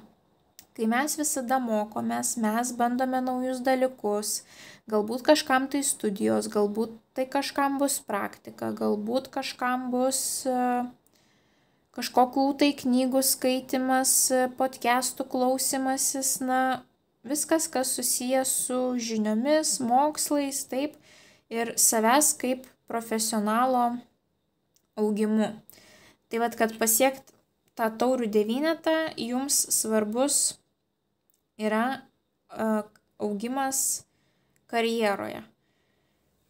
Kai mes visada mokomės, mes bandome naujus dalykus, galbūt kažkam tai studijos, galbūt tai kažkam bus praktika, galbūt kažkam bus kažkokių tai knygų skaitimas, podcastų klausimasis, viskas, kas susijęs su žiniomis, mokslais, taip, ir savęs kaip profesionalo augimu. Tai kad pasiekti tą taurių 9, jums svarbus yra augimas karjeroje.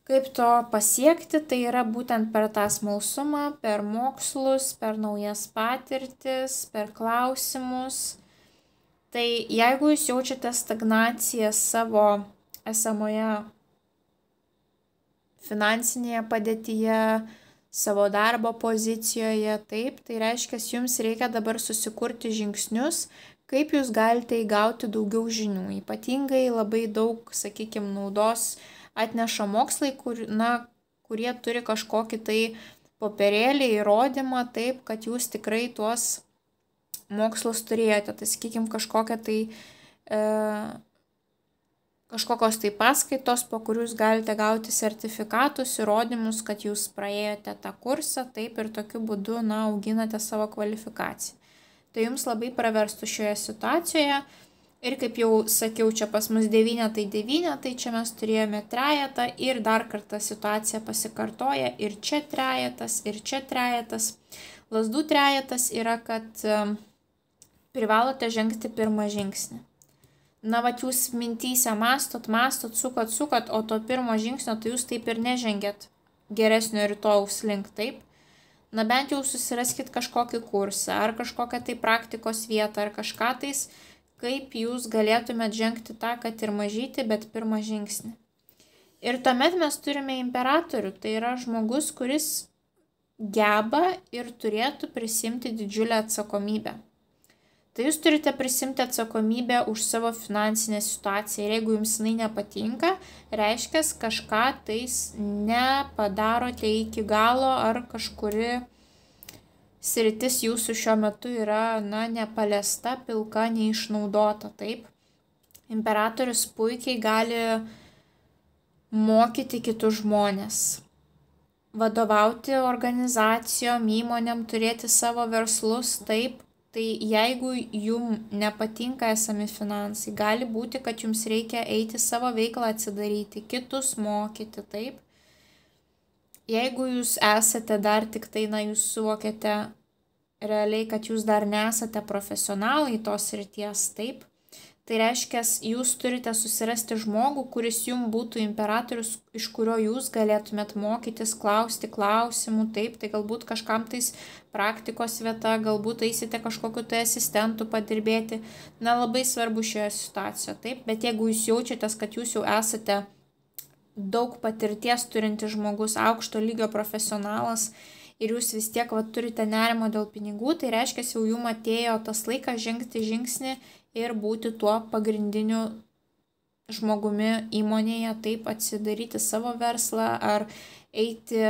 Kaip to pasiekti, tai yra būtent per tą smalsumą, per mokslus, per naujas patirtis, per klausimus. Tai jeigu jūs jaučiate stagnaciją savo esamoje finansinėje padėtyje, savo darbo pozicijoje, taip, tai reiškia, jums reikia dabar susikurti žingsnius, kaip jūs galite įgauti daugiau žinių. Ypatingai labai daug, sakykime, naudos atneša mokslai, kurie turi kažkokį tai popierėlį, įrodymą, taip, kad jūs tikrai tuos mokslus turėjote. Tai, sakykime, kažkokios tai paskaitos, po kurių jūs galite gauti sertifikatus, įrodymus, kad jūs praėjote tą kursą, taip, ir tokiu būdu, auginate savo kvalifikaciją. Tai jums labai praverstų šioje situacijoje. Ir kaip jau sakiau, čia pas mus 9, tai čia mes turėjome trejetą ir dar kartą situacija pasikartoja ir čia trejetas. Lazdų trejetas yra, kad privalote žengti pirmą žingsnį. Jūs mintyse mastot, sukot, o to pirmo žingsnio tai jūs taip ir nežengėt. geresnio rytojaus link, taip? Na bent jau susiraskit kažkokį kursą, ar kažkokią tai praktikos vietą, ar kažką tais, kaip jūs galėtumėt žengti tą, kad ir mažyti, bet pirmą žingsnį. Ir tuomet mes turime imperatorių, tai yra žmogus, kuris geba ir turėtų prisimti didžiulę atsakomybę. Tai jūs turite prisimti atsakomybę už savo finansinę situaciją ir jeigu jums jinai nepatinka, reiškia, kažką tais nepadarote iki galo ar kažkuri sritis jūsų šiuo metu yra, nepaliesta, pilka, neišnaudota, taip. Imperatorius puikiai gali mokyti kitus žmonės, vadovauti organizacijom, įmonėm, turėti savo verslus, taip. Tai jeigu jums nepatinka esami finansai, gali būti, kad jums reikia eiti savo veiklą atsidaryti, kitus mokyti, taip. Jeigu jūs esate dar tik tai, jūs suvokėte realiai, kad jūs dar nesate profesionalai tos srities, taip. Tai reiškia, jūs turite susirasti žmogų, kuris jums būtų imperatorius, iš kurio jūs galėtumėt mokytis, klausti klausimų, taip, tai galbūt kažkam tais praktikos vieta, galbūt eisite kažkokiu tai asistentu padirbėti, labai svarbu šioje situacijoje, taip, bet jeigu jūs jaučiatės, kad jūs jau esate daug patirties turintis žmogus, aukšto lygio profesionalas ir jūs vis tiek turite nerimo dėl pinigų, tai reiškia, jau jums atėjo tas laikas žengti žingsnį ir būti tuo pagrindiniu žmogumi įmonėje, taip atsidaryti savo verslą ar eiti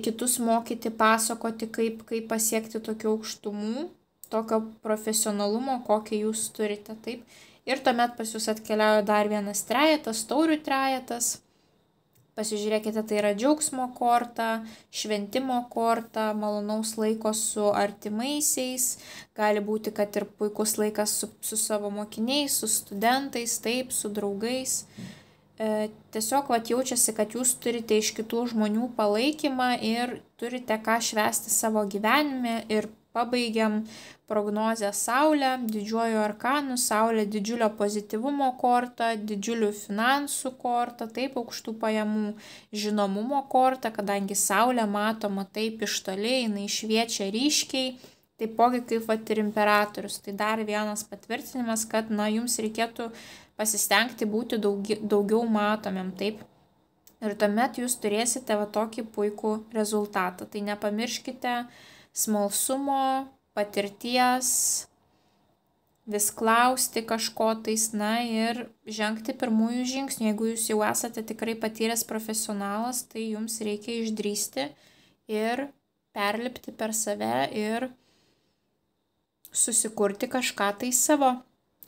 kitus mokyti, pasakoti, kaip pasiekti tokių aukštumų, tokio profesionalumo, kokį jūs turite, taip. Ir tuomet pas jūs atkeliauja dar vienas trejetas, taurių trejetas. Pasižiūrėkite, tai yra džiaugsmo korta, šventimo korta, malonaus laiko su artimaisiais, gali būti, kad ir puikus laikas su savo mokiniais, su studentais, taip, su draugais. Tiesiog jaučiasi, kad jūs turite iš kitų žmonių palaikymą ir turite ką švęsti savo gyvenime ir pabaigiam prognozę Saulę, didžiuoju arkanu, Saulė didžiulio pozityvumo korta, didžiulių finansų korta, taip aukštų pajamų, žinomumo korta, kadangi Saulė matoma taip iš toli, jinai šviečia ryškiai, taipogi kaip ir imperatorius. Tai dar vienas patvirtinimas, kad jums reikėtų pasistengti būti daugiau matomėm, taip. Ir tuomet jūs turėsite tokį puikų rezultatą. Tai nepamirškite smalsumo, patirties, vis klausti kažko tais, ir žengti pirmųjų žingsnių. Jeigu jūs jau esate tikrai patyręs profesionalas, tai jums reikia išdrįsti ir perlipti per save ir susikurti kažką tai savo.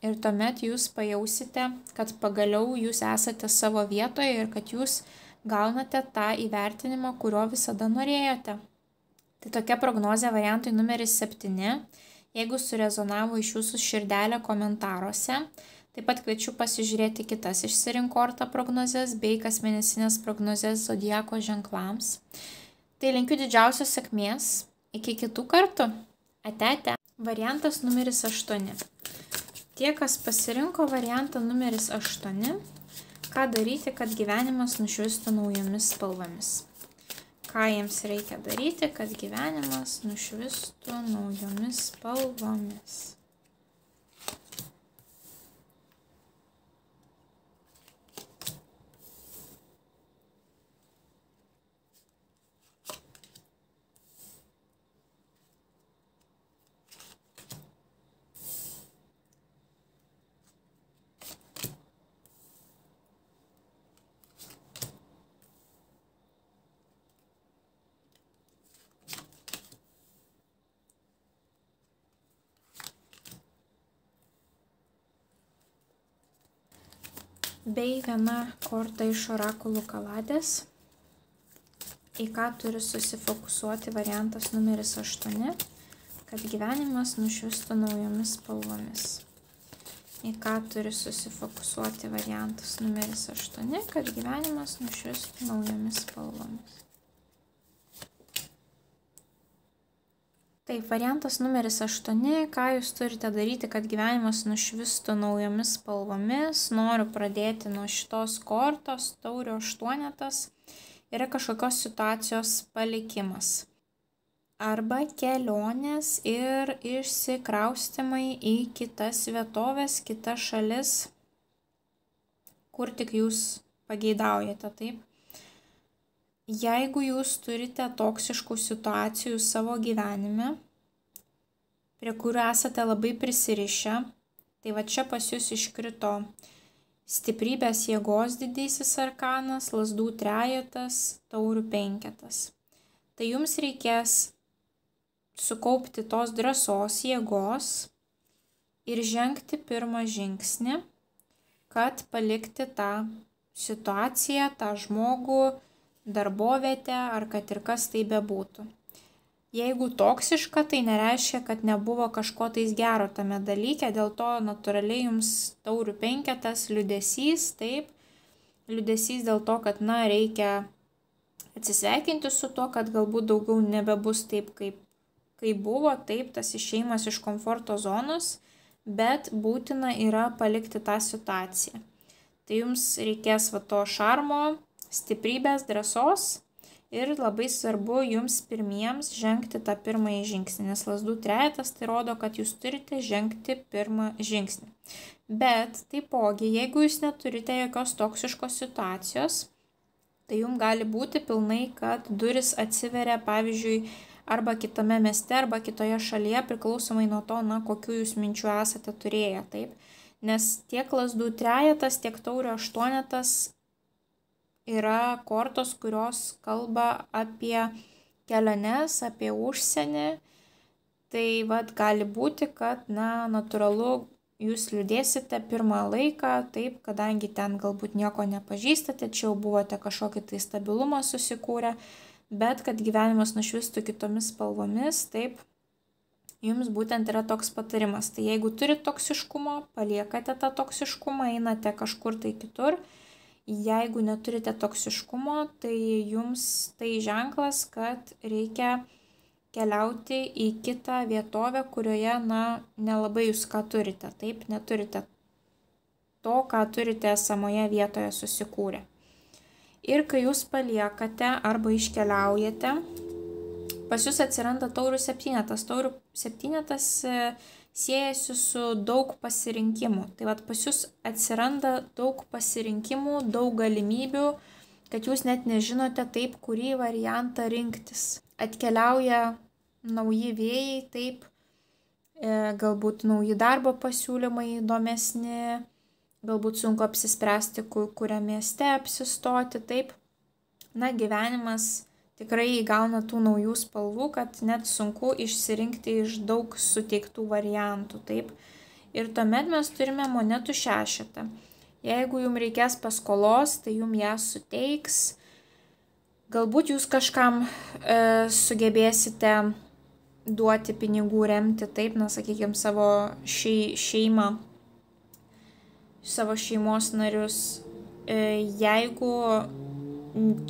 Ir tuomet jūs pajausite, kad pagaliau jūs esate savo vietoje ir kad jūs gaunate tą įvertinimą, kurio visada norėjote. Tai tokia prognozė variantui numeris 7. Jeigu surezonavo iš jūsų širdelę komentaruose, taip pat kviečiu pasižiūrėti kitas išsirink kortą prognozes bei kasmėnesinės prognozes zodiako ženklams. Tai linkiu didžiausios sėkmės. Iki kitų kartų. Ate. Variantas numeris 8. Tie, kas pasirinko variantą numeris 8, ką daryti, kad gyvenimas nušvistų naujomis spalvomis. Ką jiems reikia daryti, kad gyvenimas nušvistų naujomis spalvomis. Bei viena korta iš orakulų kaladės, į ką turi susifokusuoti variantas numeris 8, kad gyvenimas nušvistų naujomis spalvomis. Į ką turi susifokusuoti variantas numeris 8, kad gyvenimas nušvistų naujomis spalvomis. Taip, variantas numeris 8, ką jūs turite daryti, kad gyvenimas nušvistų naujomis spalvomis. Noriu pradėti nuo šitos kortos, taurio aštuonetas. yra kažkokios situacijos palikimas. Arba kelionės ir išsikraustymai į kitas vietovės, kitas šalis, kur tik jūs pageidaujate, taip. Jeigu jūs turite toksiškų situacijų savo gyvenime, prie kurių esate labai prisirišę, tai va čia pas jūs iškrito stiprybės jėgos didysis arkanas, lazdų trejetas, taurių penketas. Tai jums reikės sukaupti tos drąsos jėgos ir žengti pirmą žingsnį, kad palikti tą situaciją, tą žmogų, darbovietę ar kad ir kas tai bebūtų. Jeigu toksiška, tai nereiškia, kad nebuvo kažko tais gero tame dalyke, dėl to natūraliai jums taurių penketas, liūdesys, taip, liūdesys dėl to, kad reikia atsisveikinti su tuo, kad galbūt daugiau nebebus taip, kaip buvo, taip, tas išėjimas iš komforto zonos, bet būtina yra palikti tą situaciją. Tai jums reikės to šarmo, stiprybės, drąsos ir labai svarbu jums pirmiems žengti tą pirmąjį žingsnį, nes lazdų trejetas tai rodo, kad jūs turite žengti pirmą žingsnį. Bet taipogi, jeigu jūs neturite jokios toksiškos situacijos, tai jums gali būti pilnai, kad duris atsiveria, pavyzdžiui, arba kitame mieste, arba kitoje šalyje, priklausomai nuo to, kokių jūs minčių esate turėję, taip. Nes tiek lazdų trejetas, tiek taurių aštuonetas yra kortos, kurios kalba apie keliones, apie užsienį. Tai gali būti, kad natūralu jūs liūdėsite pirmą laiką, taip, kadangi ten galbūt nieko nepažįstate, čia jau buvote kažkokį tai stabilumą susikūrę, bet kad gyvenimas nušvistų kitomis spalvomis, taip, jums būtent yra toks patarimas. Tai jeigu turite toksiškumo, paliekate tą toksiškumą, einate kažkur tai kitur. Jeigu neturite toksiškumo, tai jums tai ženklas, kad reikia keliauti į kitą vietovę, kurioje, nelabai jūs ką turite, taip, neturite to, ką turite esamoje vietoje susikūrę. Ir kai jūs paliekate arba iškeliaujate, pas jūs atsiranda taurių septynetas. Taurių septynetas siejasi su daug pasirinkimų. Tai pas jūs atsiranda daug pasirinkimų, daug galimybių, kad jūs net nežinote taip, kurį variantą rinktis. Atkeliauja nauji vėjai, taip, galbūt nauji darbo pasiūlymai įdomesni, galbūt sunku apsispręsti, kuriam mieste apsistoti, taip. Gyvenimas tikrai įgauna tų naujų spalvų, kad net sunku išsirinkti iš daug suteiktų variantų, taip. Ir tuomet mes turime monetų šešetą. Jeigu jums reikės paskolos, tai jums ją suteiks. Galbūt jūs kažkam sugebėsite duoti pinigų, remti, taip, sakykime, savo šeimą, savo šeimos narius. Jeigu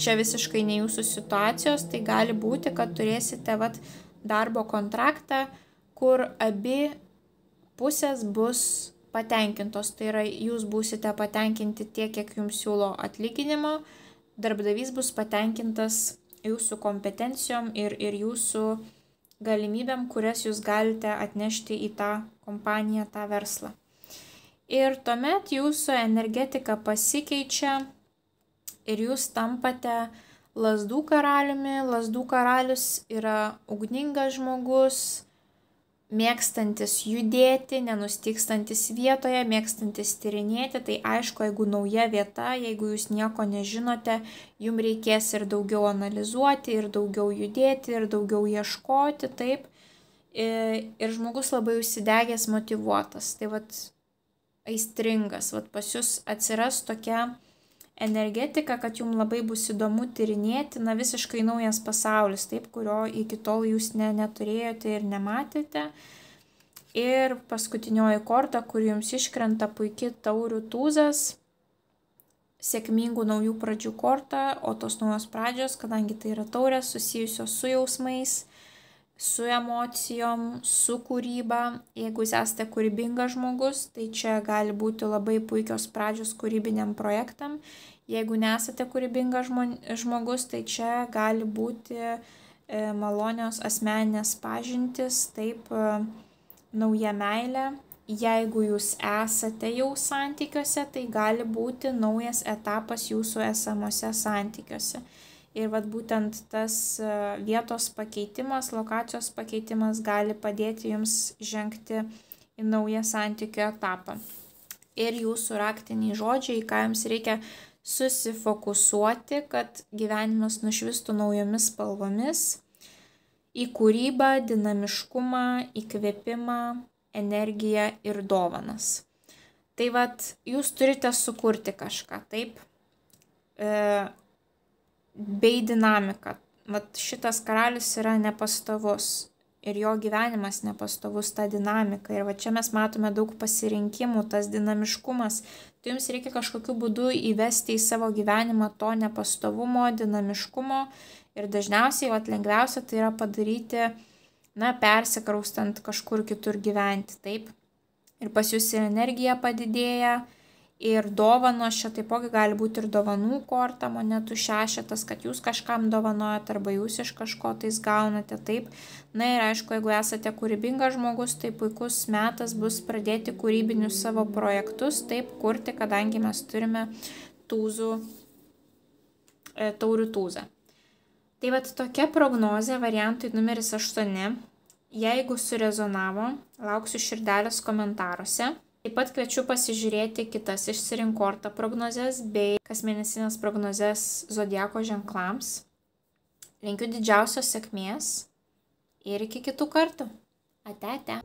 čia visiškai ne jūsų situacijos, tai gali būti, kad turėsite darbo kontraktą, kur abi pusės bus patenkintos. Tai yra, jūs būsite patenkinti tiek, kiek jums siūlo atlyginimo, darbdavys bus patenkintas jūsų kompetencijom ir jūsų galimybėm, kurias jūs galite atnešti į tą kompaniją, tą verslą. Ir tuomet jūsų energetika pasikeičia ir jūs tampate lazdų karaliumi. Lazdų karalius yra ugningas žmogus, mėgstantis judėti, nenustygstantis vietoje, mėgstantis tyrinėti. Tai aišku, jeigu nauja vieta, jeigu jūs nieko nežinote, jums reikės ir daugiau analizuoti, ir daugiau judėti, ir daugiau ieškoti, taip. Ir žmogus labai užsidegęs, motyvuotas, tai aistringas. Pas jūs atsiras tokia energetika, kad jums labai bus įdomu tyrinėti, visiškai naujas pasaulis, taip, kurio iki tol jūs neturėjote ir nematėte. Ir paskutinioji korta, kur jums iškrenta puikiai taurių tūzas, sėkmingų naujų pradžių korta, o tos naujos pradžios, kadangi tai yra taurės susijusios su jausmais, su emocijom, su kūryba. Jeigu jūs esate kūrybingas žmogus, tai čia gali būti labai puikios pradžios kūrybiniam projektam. Jeigu nesate kūrybingas žmogus, tai čia gali būti malonios asmeninės pažintys, taip, nauja meilė. Jeigu jūs esate jau santykiuose, tai gali būti naujas etapas jūsų esamuose santykiuose. Ir vat būtent tas vietos pakeitimas, lokacijos pakeitimas gali padėti jums žengti į naują santykių etapą. Ir jūsų raktiniai žodžiai, ką jums reikia susifokusuoti, kad gyvenimas nušvistų naujomis spalvomis, į kūrybą, dinamiškumą, įkvėpimą, energiją ir dovanas. Tai vat jūs turite sukurti kažką, taip? Bei dinamika. Vat šitas karalius yra nepastovus ir jo gyvenimas nepastovus, ta dinamika. Ir va čia mes matome daug pasirinkimų, tas dinamiškumas. Tai jums reikia kažkokiu būdu įvesti į savo gyvenimą to nepastovumo, dinamiškumo. Ir dažniausiai vat lengviausia tai yra padaryti, persikraustant kažkur kitur gyventi, taip. Ir pas jūs ir energija padidėja. Ir dovanos, čia taipogi gali būti ir dovanų korta, monetų šešetas, kad jūs kažkam dovanojat arba jūs iš kažko tais gaunate, taip. Ir aišku, jeigu esate kūrybingas žmogus, tai puikus metas bus pradėti kūrybinius savo projektus, taip kurti, kadangi mes turime taurių tūzą. Tai vat tokia prognozė variantui numeris 8. Jeigu surezonavo, lauksiu širdelės komentaruose. Taip pat kviečiu pasižiūrėti kitas išsirink kortą prognozes bei kasmėnesinės prognozes zodiako ženklams. Linkiu didžiausios sėkmės ir iki kitų kartų. Ate, ate.